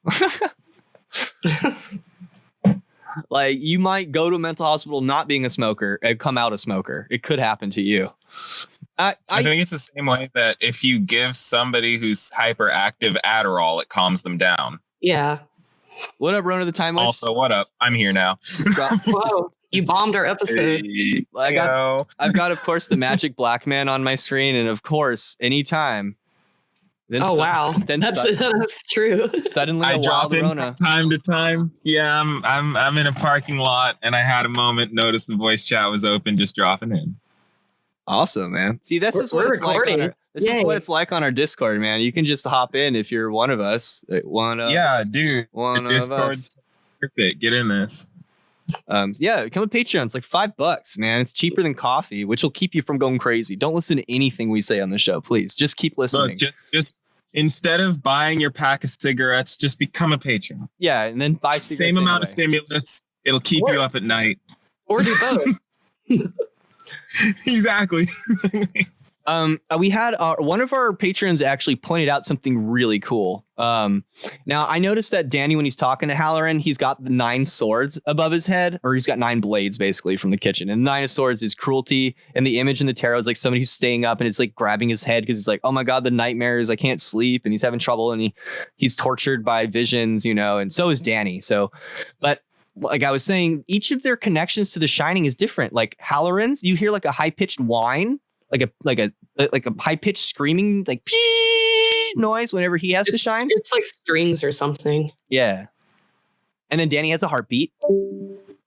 Like, you might go to a mental hospital not being a smoker and come out a smoker. It could happen to you. I think it's the same way that if you give somebody who's hyperactive Adderall, it calms them down. Yeah. What up, Rona the Time Waste? Also, what up? I'm here now. Whoa. You bombed our episode. Hey. I've got, of course, the Magic Black Man on my screen, and of course, anytime. Wow, that's true. Suddenly, I a drop wild in Rona. from time to time. Yeah, I'm in a parking lot, and I had a moment, noticed the voice chat was open, just dropping in. Awesome, man. See, this is what it's like. This is what it's like on our Discord, man. You can just hop in if you're one of us. Dude. One of Discord's us. Perfect. Get in this. Yeah, become a Patreon. It's like $5, man. It's cheaper than coffee, which will keep you from going crazy. Don't listen to anything we say on the show, please. Just keep listening. Look, just instead of buying your pack of cigarettes, just become a patron. Yeah, and then buy cigarettes. Same amount of stimulants. It'll keep you up at night. Or do both. Exactly. We had one of our patrons actually pointed out something really cool. Now I noticed that Danny, when he's talking to Halloran, he's got the 9 swords above his head, or he's got 9 blades basically from the kitchen. And 9 of swords is cruelty. And the image in the tarot is like somebody who's staying up and it's like grabbing his head because he's like, oh my God, the nightmares, I can't sleep. And he's having trouble and he's tortured by visions, and so is Danny. So, but like I was saying, each of their connections to The Shining is different. Like Halloran's, you hear like a high pitched whine, like a high pitched screaming, like noise whenever he has to shine. It's like strings or something. Yeah. And then Danny has a heartbeat.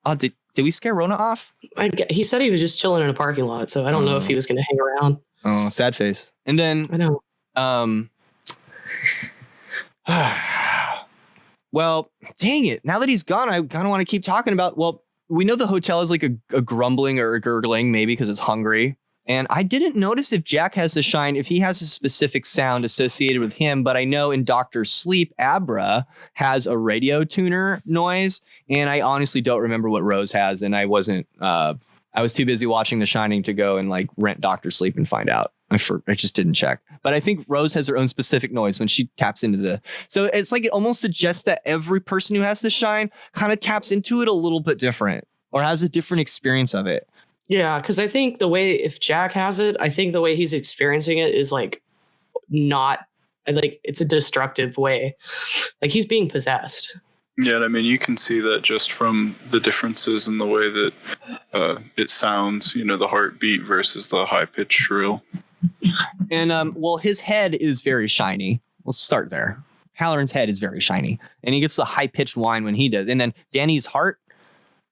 Oh, did we scare Rona off? He said he was just chilling in a parking lot, so I don't know if he was going to hang around. Oh, sad face. And then I know. Well, dang it. Now that he's gone, I kind of want to keep talking about, well, we know the hotel is like a grumbling or a gurgling, maybe because it's hungry. And I didn't notice if Jack has the shine, if he has a specific sound associated with him. But I know in Dr. Sleep, Abra has a radio tuner noise. And I honestly don't remember what Rose has. And I was too busy watching The Shining to go and like rent Dr. Sleep and find out. I just didn't check. But I think Rose has her own specific noise when she taps into so it's like it almost suggests that every person who has the shine kind of taps into it a little bit different or has a different experience of it. Yeah, because I think if Jack has it, I think the way he's experiencing it is like not like it's a destructive way. Like he's being possessed. Yeah, I mean, you can see that just from the differences in the way that it sounds, the heartbeat versus the high-pitched shrill. And, well, his head is very shiny. Let's start there. Halloran's head is very shiny, and he gets the high-pitched whine when he does. And then Danny's heart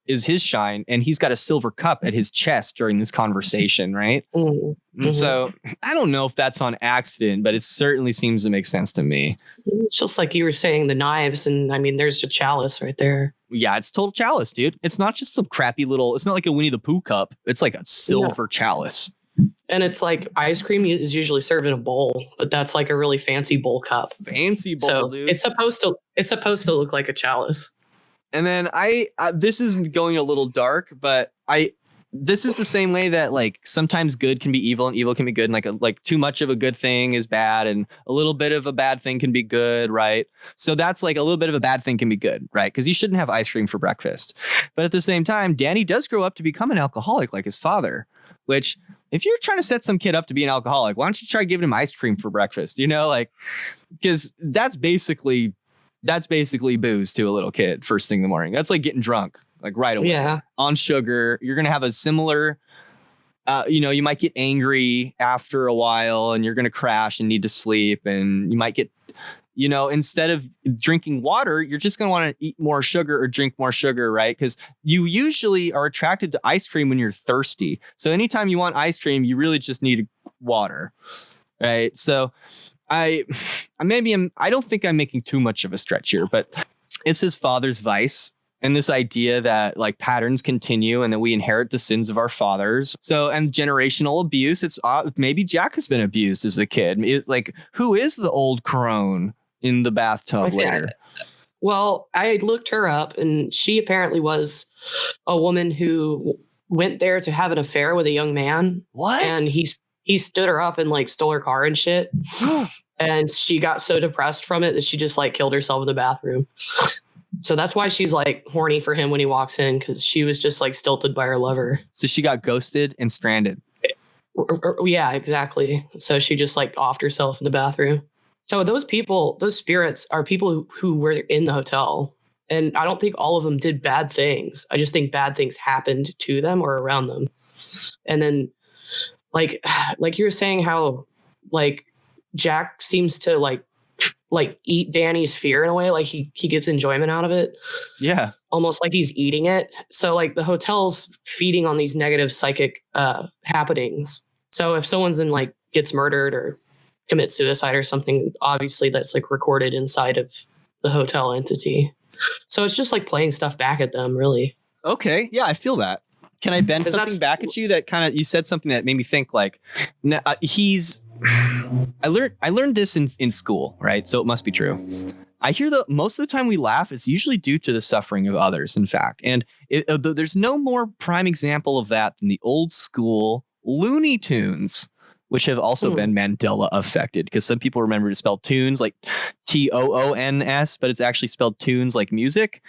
is his shine, and he's got a silver cup at his chest during this conversation, right? Mm-hmm. And so I don't know if that's on accident, but it certainly seems to make sense to me. It's just like you were saying, the knives, and I mean, there's a chalice right there. Yeah, it's total chalice, dude. It's not just some crappy little, it's not like a Winnie the Pooh cup. It's like a silver chalice. And it's like ice cream is usually served in a bowl, but that's like a really fancy bowl cup. Fancy bowl, so dude. It's supposed to look like a chalice. And then this is going a little dark, but this is the same way that like sometimes good can be evil and evil can be good, and like too much of a good thing is bad, and a little bit of a bad thing can be good, right? So that's like a little bit of a bad thing can be good, right? Because you shouldn't have ice cream for breakfast. But at the same time, Danny does grow up to become an alcoholic like his father, which if you're trying to set some kid up to be an alcoholic, why don't you try giving him ice cream for breakfast? You know, like, because that's basically booze to a little kid first thing in the morning. That's like getting drunk, like right away on sugar. You're going to have a similar, you might get angry after a while, and you're going to crash and need to sleep. And you might get, instead of drinking water, you're just going to want to eat more sugar or drink more sugar, right? Because you usually are attracted to ice cream when you're thirsty. So anytime you want ice cream, you really just need water, right? So I don't think I'm making too much of a stretch here, but it's his father's vice. And this idea that like patterns continue and that we inherit the sins of our fathers. So, and generational abuse. It's maybe Jack has been abused as a kid. It's like, who is the old crone in the bathtub later? Well, I looked her up, and she apparently was a woman who went there to have an affair with a young man. What? And he stood her up and like stole her car and shit. And she got so depressed from it that she just like killed herself in the bathroom. So that's why she's like horny for him when he walks in, because she was just like stilted by her lover. So she got ghosted and stranded. Yeah, exactly. So she just like offed herself in the bathroom. So those spirits are people who were in the hotel. And I don't think all of them did bad things. I just think bad things happened to them or around them. And then like you were saying how like Jack seems to like eat Danny's fear in a way, like he gets enjoyment out of it. Yeah. Almost like he's eating it. So like the hotel's feeding on these negative psychic happenings. So if someone's gets murdered or commits suicide or something, obviously that's like recorded inside of the hotel entity. So it's just like playing stuff back at them, really. Okay. Yeah, I feel that. Can I bend something back at you that kind of, you said something that made me think like I learned this in school, right? So it must be true. I hear that most of the time we laugh, it's usually due to the suffering of others, in fact. And there's no more prime example of that than the old school Looney Tunes, which have also been Mandela affected, because some people remember to spell tunes like Toons, but it's actually spelled tunes like music.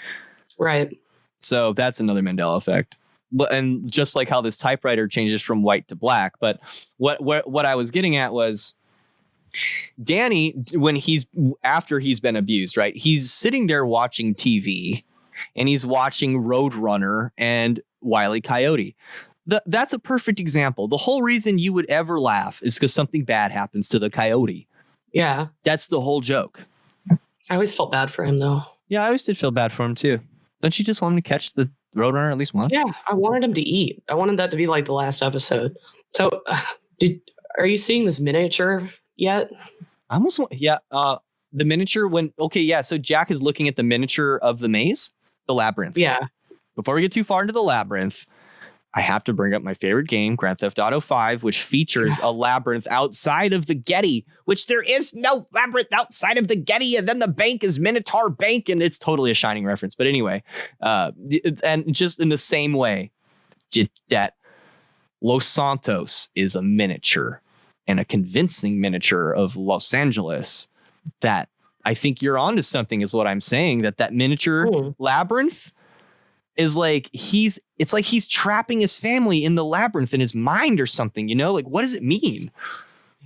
Right. So that's another Mandela effect. And just like how this typewriter changes from white to black. But what I was getting at was Danny, after he's been abused, right? He's sitting there watching TV, and he's watching Roadrunner and Wile E. Coyote. That's a perfect example. The whole reason you would ever laugh is because something bad happens to the coyote. Yeah. That's the whole joke. I always felt bad for him, though. Yeah, I always did feel bad for him, too. Don't you just want him to catch the Roadrunner at least once? Yeah, I wanted him to eat. I wanted that to be like the last episode. So, are you seeing this miniature yet? I almost want, the miniature so Jack is looking at the miniature of the maze, the labyrinth. Yeah. Before we get too far into the labyrinth, I have to bring up my favorite game, Grand Theft Auto 5, which features a labyrinth outside of the Getty, which there is no labyrinth outside of the Getty. And then the bank is Minotaur Bank, and it's totally a Shining reference. But anyway, and just in the same way that Los Santos is a miniature, and a convincing miniature of Los Angeles, that I think you're onto something is what I'm saying, that miniature labyrinth is like it's like he's trapping his family in the labyrinth in his mind or something, like what does it mean?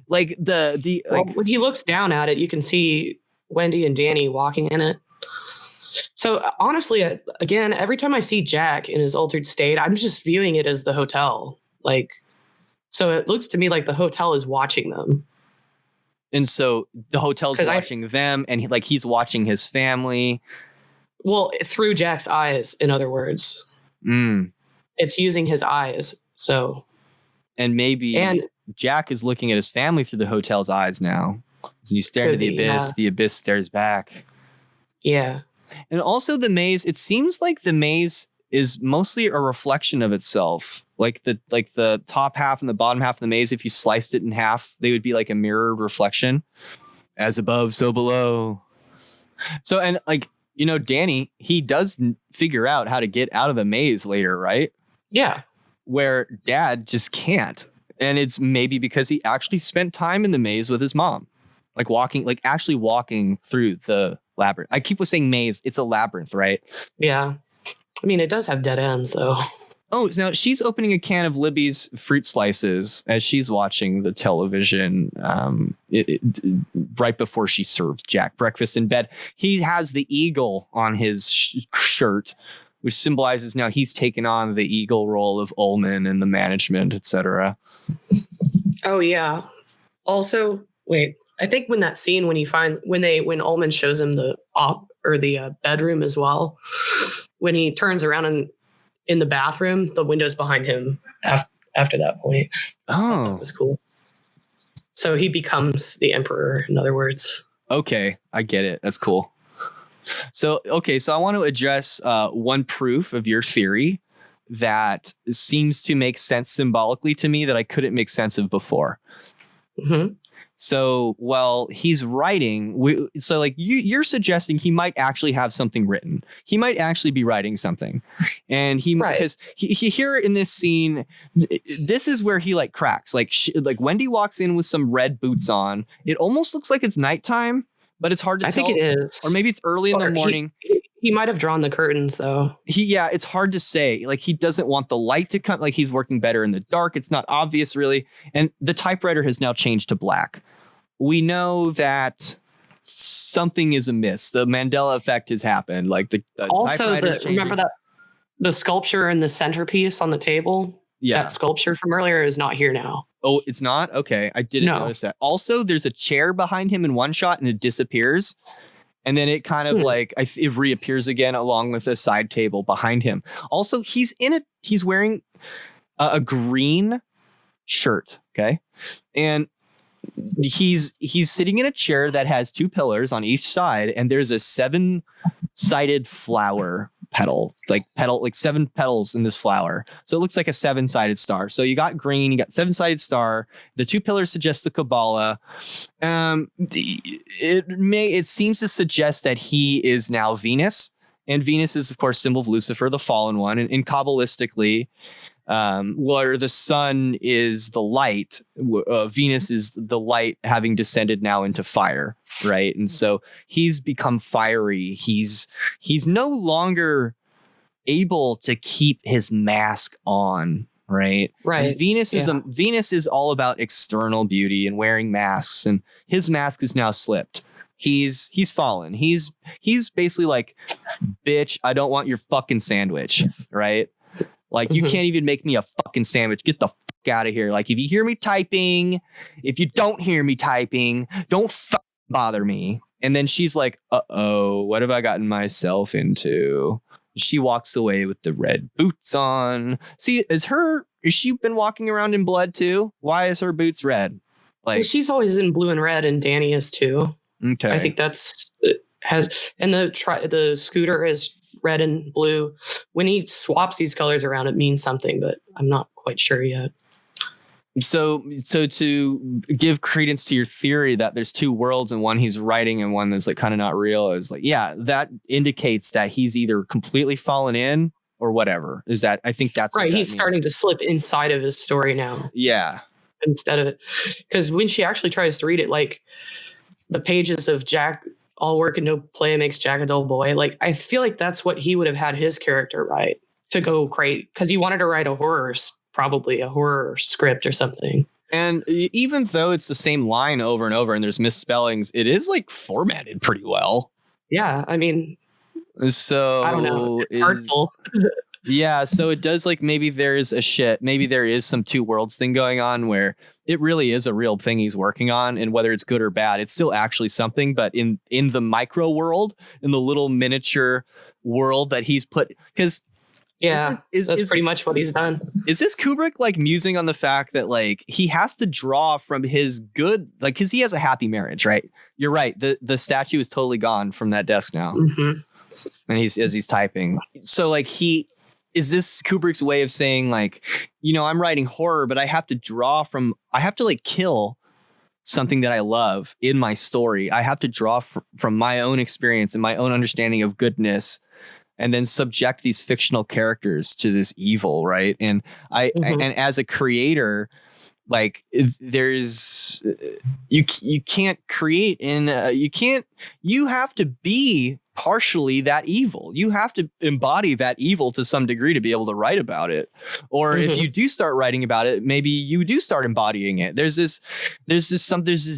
Like when he looks down at it, you can see Wendy and Danny walking in it. So honestly, again, every time I see Jack in his altered state, I'm just viewing it as the hotel. So it looks to me like the hotel is watching them. And so the hotel's 'Cause watching them, and he's watching his family. Well, through Jack's eyes, in other words. Mm. It's using his eyes. So. And maybe Jack is looking at his family through the hotel's eyes now. So you stare into the abyss. Yeah. The abyss stares back. Yeah. And also the maze, it seems like the maze is mostly a reflection of itself. Like the top half and the bottom half of the maze, if you sliced it in half, they would be like a mirrored reflection. As above, so below. So, and like, you know, Danny, he does figure out how to get out of the maze later, right? Yeah. Where Dad just can't. And it's maybe because he actually spent time in the maze with his mom. Actually walking through the labyrinth. I keep saying maze. It's a labyrinth, right? Yeah. I mean, it does have dead ends, though. Oh, now she's opening a can of Libby's fruit slices as she's watching the television right before she serves Jack breakfast in bed. He has the eagle on his shirt, which symbolizes now he's taken on the eagle role of Ullman and the management, etc. Oh, yeah. Also, wait, I think when that scene, when Ullman shows him the bedroom as well, when he turns around and in the bathroom, the window's behind him after that point. Oh, that was cool. So he becomes the emperor, in other words. Okay, I get it. That's cool. So I want to address one proof of your theory that seems to make sense symbolically to me that I couldn't make sense of before. Mm-hmm. So while he's writing, you're suggesting he might actually have something written. He might actually be writing something, and because he here in this scene, this is where he like cracks. Like Wendy walks in with some red boots on. It almost looks like it's nighttime, but it's hard to tell. I think it is, or maybe it's early in the morning. He might have drawn the curtains though. It's hard to say. Like he doesn't want the light to come. Like he's working better in the dark. It's not obvious really. And the typewriter has now changed to black. We know that something is amiss. The Mandela effect has happened. Like the also remember that the sculpture in the centerpiece on the table. Yeah, that sculpture from earlier is not here now. Oh, it's not? Okay, I didn't notice that. Also, there's a chair behind him in one shot, and it disappears. And then it kind of it reappears again along with a side table behind him. Also, he's wearing a green shirt. Okay. And he's sitting in a chair that has two pillars on each side. And there's a 7-sided flower petal, like 7 petals in this flower. So it looks like a 7-sided star. So you got green, you got 7-sided star. The two pillars suggest the Kabbalah. It seems to suggest that he is now Venus, and Venus is of course symbol of Lucifer, the fallen one. And Kabbalistically, where the sun is the light, Venus is the light having descended now into fire, right? And so he's become fiery. He's no longer able to keep his mask on, right? Right. And Venus is all about external beauty and wearing masks, and his mask is now slipped. He's fallen. He's basically like, bitch, I don't want your fucking sandwich, right? Like, you can't even make me a fucking sandwich. Get the fuck out of here. Like, if you hear me typing, if you don't hear me typing, don't bother me. And then she's like, uh-oh, what have I gotten myself into? She walks away with the red boots on. See, is she been walking around in blood too? Why is her boots red? Like, she's always in blue and red, and Danny is too. Okay. I think and the scooter is red and blue. When he swaps these colors around, it means something, but I'm not quite sure yet. So to give credence to your theory that there's two worlds and one he's writing and one that's like kind of not real, is like, yeah, that indicates that he's either completely fallen in or whatever. I think that's right. He's starting to slip inside of his story now. Yeah. Instead of it, because when she actually tries to read it, like the pages of Jack, all work and no play makes Jack a dull boy. Like, I feel like that's what he would have had his character write to go great, because he wanted to write probably a horror script or something. And even though it's the same line over and over and there's misspellings, it is like formatted pretty well. Yeah, I mean, so I don't know. It's artful. Yeah, so it does like maybe there is some two worlds thing going on where it really is a real thing he's working on, and whether it's good or bad, it's still actually something. But in the micro world, in the little miniature world that he's put, because that's pretty much what he's done. Is this Kubrick like musing on the fact that like he has to draw from his good, like, because he has a happy marriage, right? You're right. The statue is totally gone from that desk now, and he's typing. So like is this Kubrick's way of saying like, I'm writing horror, but I have to like kill something that I love in my story. I have to draw from my own experience and my own understanding of goodness, and then subject these fictional characters to this evil, right? And and as a creator, like there's you can't create you have to be partially that evil. You have to embody that evil to some degree to be able to write about it. Or if you do start writing about it, maybe you do start embodying it. There's this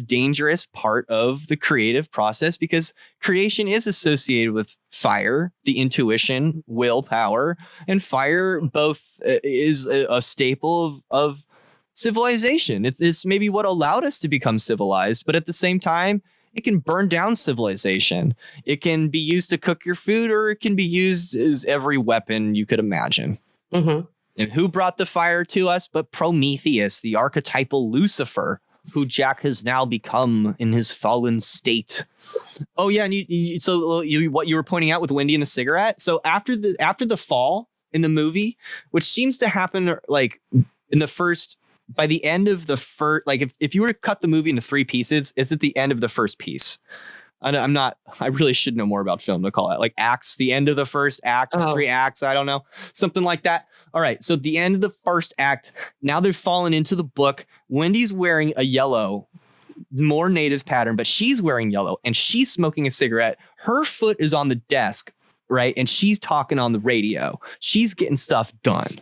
dangerous part of the creative process, because creation is associated with fire, the intuition, willpower, and fire both is a staple of civilization. It's maybe what allowed us to become civilized, but at the same time, it can burn down civilization. It can be used to cook your food, or it can be used as every weapon you could imagine. And who brought the fire to us but Prometheus, the archetypal Lucifer, who Jack has now become in his fallen state. Oh yeah, and what you were pointing out with Wendy and the cigarette. So after the fall in the movie, which seems to happen like in the first. By the end of the first, like if you were to cut the movie into 3 pieces, it's at the end of the first piece. I really should know more about film to call it like acts, the end of the first act, 3 acts. I don't know, something like that. All right. So the end of the first act, now they've fallen into the book. Wendy's wearing a yellow, more native pattern, but she's wearing yellow and she's smoking a cigarette. Her foot is on the desk. Right. And she's talking on the radio. She's getting stuff done,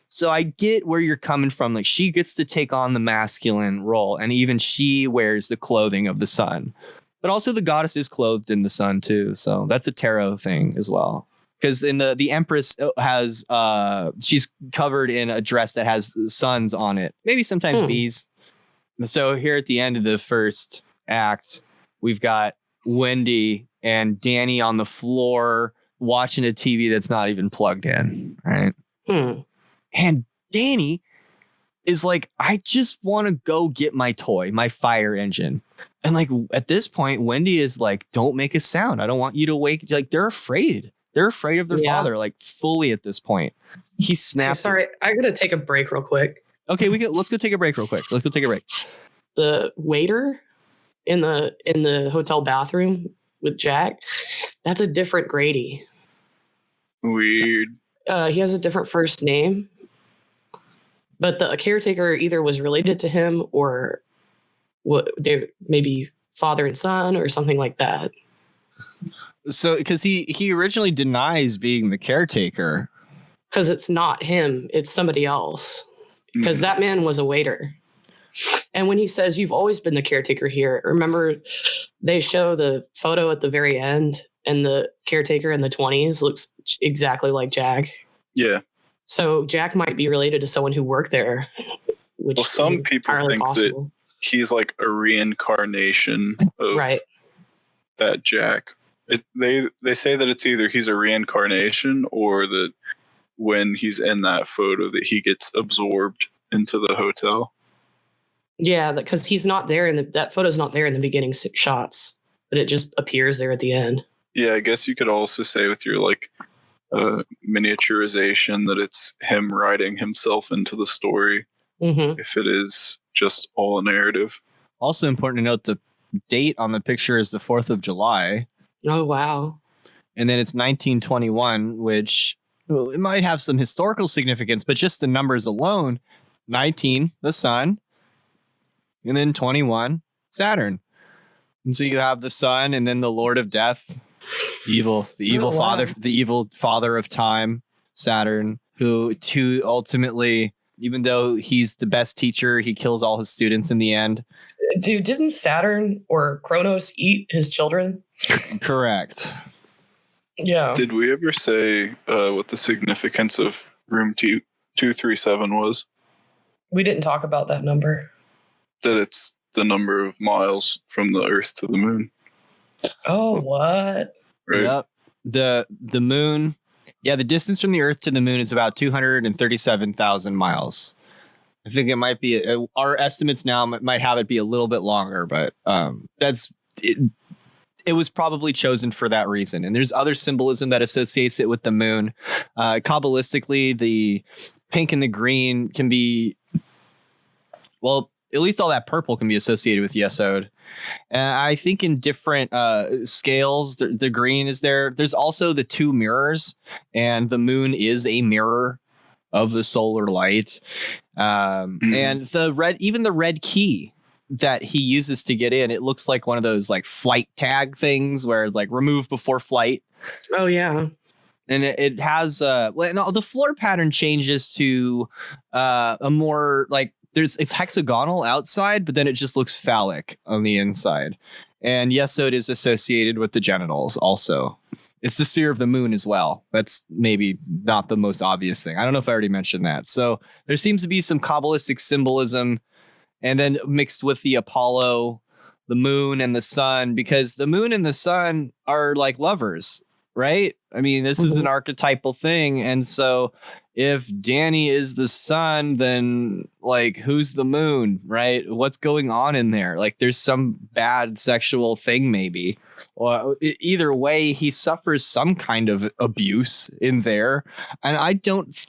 So I get where you're coming from. Like she gets to take on the masculine role, and even she wears the clothing of the sun. But also the goddess is clothed in the sun too. So that's a tarot thing as well. Because in the Empress has she's covered in a dress that has suns on it. Maybe sometimes bees. So here at the end of the first act, we've got Wendy and Danny on the floor watching a TV that's not even plugged in. Right. And Danny is like, I just want to go get my toy, my fire engine. And like at this point, Wendy is like, don't make a sound. I don't want you to wake. Like they're afraid. They're afraid of their father, like fully at this point. He snaps. Sorry, I gotta take a break real quick. Okay, let's go take a break real quick. Let's go take a break. The waiter in the hotel bathroom with Jack, that's a different Grady. Weird. He has a different first name. But the caretaker either was related to him or they maybe father and son or something like that. So because he originally denies being the caretaker. Because it's not him, it's somebody else. Because that man was a waiter. And when he says, you've always been the caretaker here, remember they show the photo at the very end and the caretaker in the 20s looks exactly like Jack. Yeah. So Jack might be related to someone who worked there. Which some people think possible. That he's like a reincarnation of that Jack. They say that it's either he's a reincarnation or that when he's in that photo that he gets absorbed into the hotel. Yeah, because he's not there that photo's not there in the beginning 6 shots, but it just appears there at the end. Yeah, I guess you could also say with your like miniaturization that it's him writing himself into the story. If it is just all a narrative. Also important to note the date on the picture is the 4th of July. Oh, wow. And then it's 1921, which it might have some historical significance, but just the numbers alone, 19, the sun, and then 21, Saturn. And so you have the sun and then the Lord of Death, the evil father of time, Saturn, who ultimately, even though he's the best teacher, he kills all his students in the end. Dude, didn't Saturn or Kronos eat his children? Correct. Yeah. Did we ever say what the significance of room 237 was? We didn't talk about that number. That it's the number of miles from the Earth to the moon. Oh, what? Right? Yep. The moon. Yeah, the distance from the Earth to the moon is about 237,000 miles. I think it might be our estimates now might have it be a little bit longer, but that's it. It was probably chosen for that reason. And there's other symbolism that associates it with the moon. Kabbalistically, the pink and the green can be, well, at least all that purple can be associated with Yesod. And I think in different scales, the green is there. There's also the two mirrors, and the moon is a mirror of the solar light. And the red key that he uses to get in, it looks like one of those like flight tag things where like remove before flight. Oh, yeah. And it has the floor pattern changes to a more like it's hexagonal outside, but then it just looks phallic on the inside. And Yesod is associated with the genitals also. It's the sphere of the moon as well. That's maybe not the most obvious thing. I don't know if I already mentioned that. So there seems to be some Kabbalistic symbolism, and then mixed with the Apollo, the moon and the sun, because the moon and the sun are like lovers, right? I mean, this is an archetypal thing. And so if Danny is the sun, then like, who's the moon, right? What's going on in there? Like, there's some bad sexual thing, maybe. Or either way, he suffers some kind of abuse in there. And I don't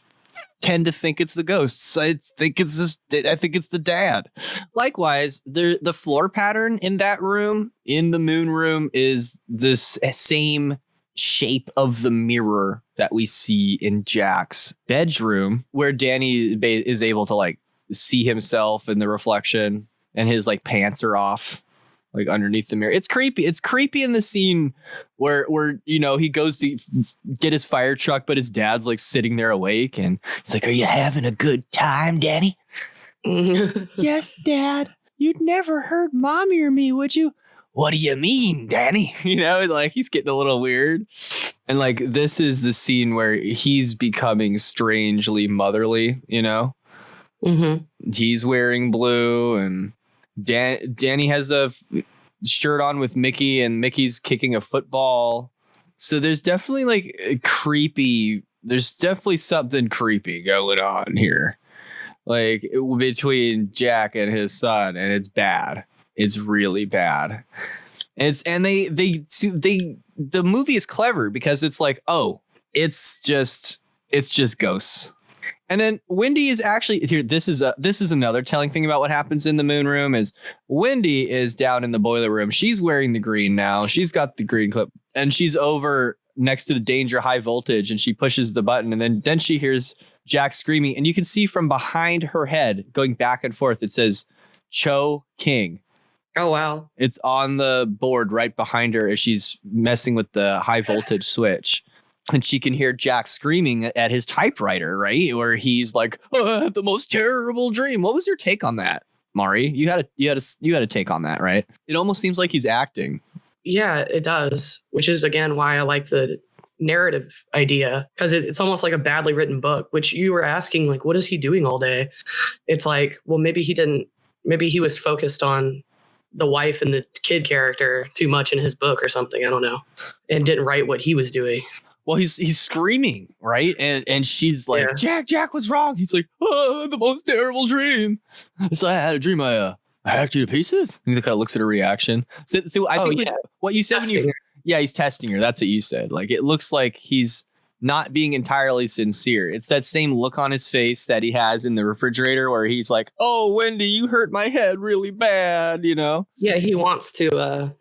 tend to think it's the ghosts. I think it's the dad. Likewise, the floor pattern in that room, in the moon room, is this same shape of the mirror that we see in Jack's bedroom, where Danny is able to like see himself in the reflection, and his like pants are off, like underneath the mirror. It's creepy. It's creepy in the scene where you know, he goes to get his fire truck, but his dad's like sitting there awake, and it's like, "Are you having a good time, Danny?" "Yes, Dad. You'd never hurt Mommy or me, would you?" "What do you mean, Danny?" You know, like he's getting a little weird. And like, this is the scene where he's becoming strangely motherly, you know? He's wearing blue, and Danny has a shirt on with Mickey, and Mickey's kicking a football. So there's definitely like there's definitely something creepy going on here, like between Jack and his son, and it's bad. It's really bad. The movie is clever because it's like, oh, it's just ghosts. And then Wendy is actually here. This is another telling thing about what happens in the moon room is Wendy is down in the boiler room. She's wearing the green now. She's got the green clip, and she's over next to the danger high voltage, and she pushes the button, and then she hears Jack screaming, and you can see from behind her head going back and forth. It says Cho King. Oh, wow. It's on the board right behind her as she's messing with the high voltage switch. And she can hear Jack screaming at his typewriter, right? Where he's like, "Oh, I had the most terrible dream." What was your take on that, Mari? You had a take on that, right? It almost seems like he's acting. Yeah, it does. Which is, again, why I like the narrative idea, because it's almost like a badly written book, which you were asking, like, what is he doing all day? It's like, well, maybe he was focused on the wife and the kid character too much in his book or something. I don't know. And didn't write what he was doing. Well, he's screaming, right? And she's like, yeah. Jack was wrong. He's like, "Oh, the most terrible dream." So I had a dream. I hacked you to pieces. And he kind of looks at her reaction. So I think what you said he's testing her. That's what you said. Like, it looks like he's not being entirely sincere. It's that same look on his face that he has in the refrigerator where he's like, "Oh, Wendy, you hurt my head really bad," you know? Yeah, he wants to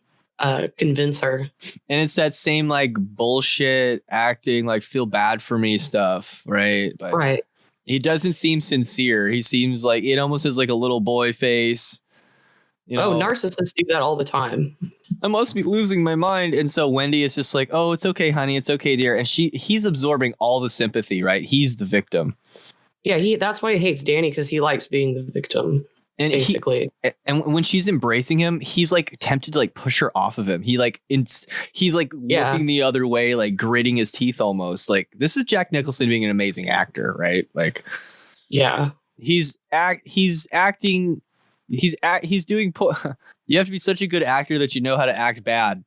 convince her. And it's that same like bullshit acting, like feel bad for me stuff, right? But right. He doesn't seem sincere. He seems like it almost is like a little boy face. You know? Oh, narcissists do that all the time. I must be losing my mind. And so Wendy is just like, "Oh, it's okay, honey. It's okay, dear." And he's absorbing all the sympathy, right? He's the victim. Yeah, that's why he hates Danny, because he likes being the victim. And basically. And when she's embracing him, he's like tempted to like push her off of him. He's like looking the other way, like gritting his teeth almost. Like, this is Jack Nicholson being an amazing actor, right? Like, yeah, he's acting. He's doing. You have to be such a good actor that you know how to act bad.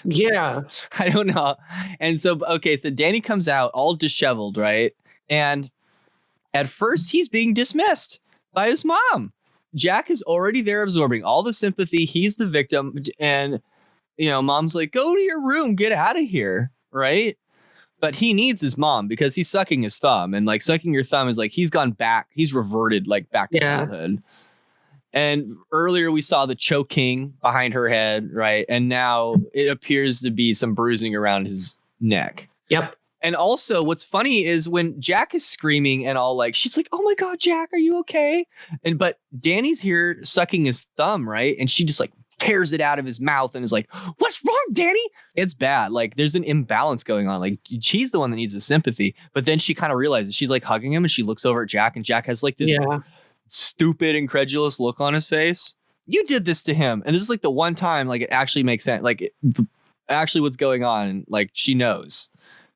Yeah. I don't know. And so, okay, so Danny comes out all disheveled, right? And at first, he's being dismissed by his mom. Jack is already there absorbing all the sympathy. He's the victim. And, mom's like, go to your room, get out of here. Right. But he needs his mom because he's sucking his thumb. And like sucking your thumb is like he's gone back. He's reverted like back to childhood. And earlier we saw the choking behind her head. Right. And now it appears to be some bruising around his neck. Yep. And also what's funny is when Jack is screaming and all like, she's like, oh my God, Jack, are you okay? But Danny's here sucking his thumb, right? And she just like tears it out of his mouth and is like, what's wrong, Danny? It's bad. Like there's an imbalance going on. Like she's the one that needs the sympathy. But then she kind of realizes she's like hugging him and she looks over at Jack and Jack has like this stupid, incredulous look on his face. You did this to him. And this is like the one time like it actually makes sense. Like actually what's going on. Like she knows.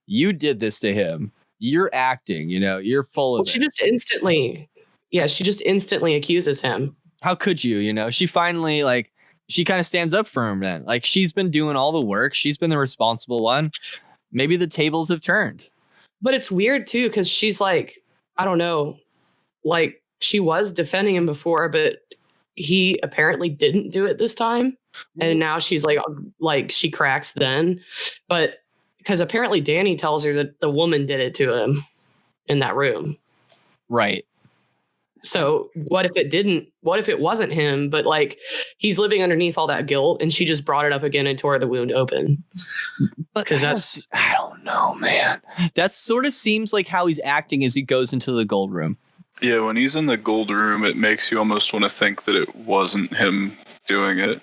You did this to him. You're acting, you're full of it. She just instantly accuses him. How could you, she finally she kind of stands up for him then. Like she's been doing all the work. She's been the responsible one. Maybe the tables have turned. But it's weird too, because she's like, I don't know, like she was defending him before, but he apparently didn't do it this time. And now she's like she cracks then. But because apparently Danny tells her that the woman did it to him in that room. Right. So what if it didn't? What if it wasn't him, but like he's living underneath all that guilt and she just brought it up again and tore the wound open? Because I don't know, man. That sort of seems like how he's acting as he goes into the gold room. Yeah, when he's in the gold room, it makes you almost want to think that it wasn't him doing it.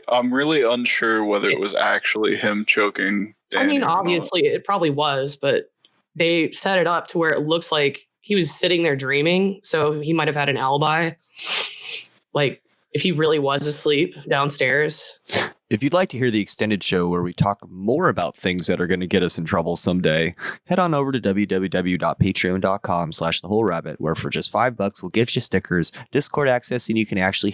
I'm really unsure whether it was actually him choking Danny. I mean, obviously it probably was, but they set it up to where it looks like he was sitting there dreaming. So he might have had an alibi. Like if he really was asleep downstairs. If you'd like to hear the extended show where we talk more about things that are going to get us in trouble someday, head on over to www.patreon.com/thewholerabbit, where for just $5 we'll give you stickers, Discord access, and you can actually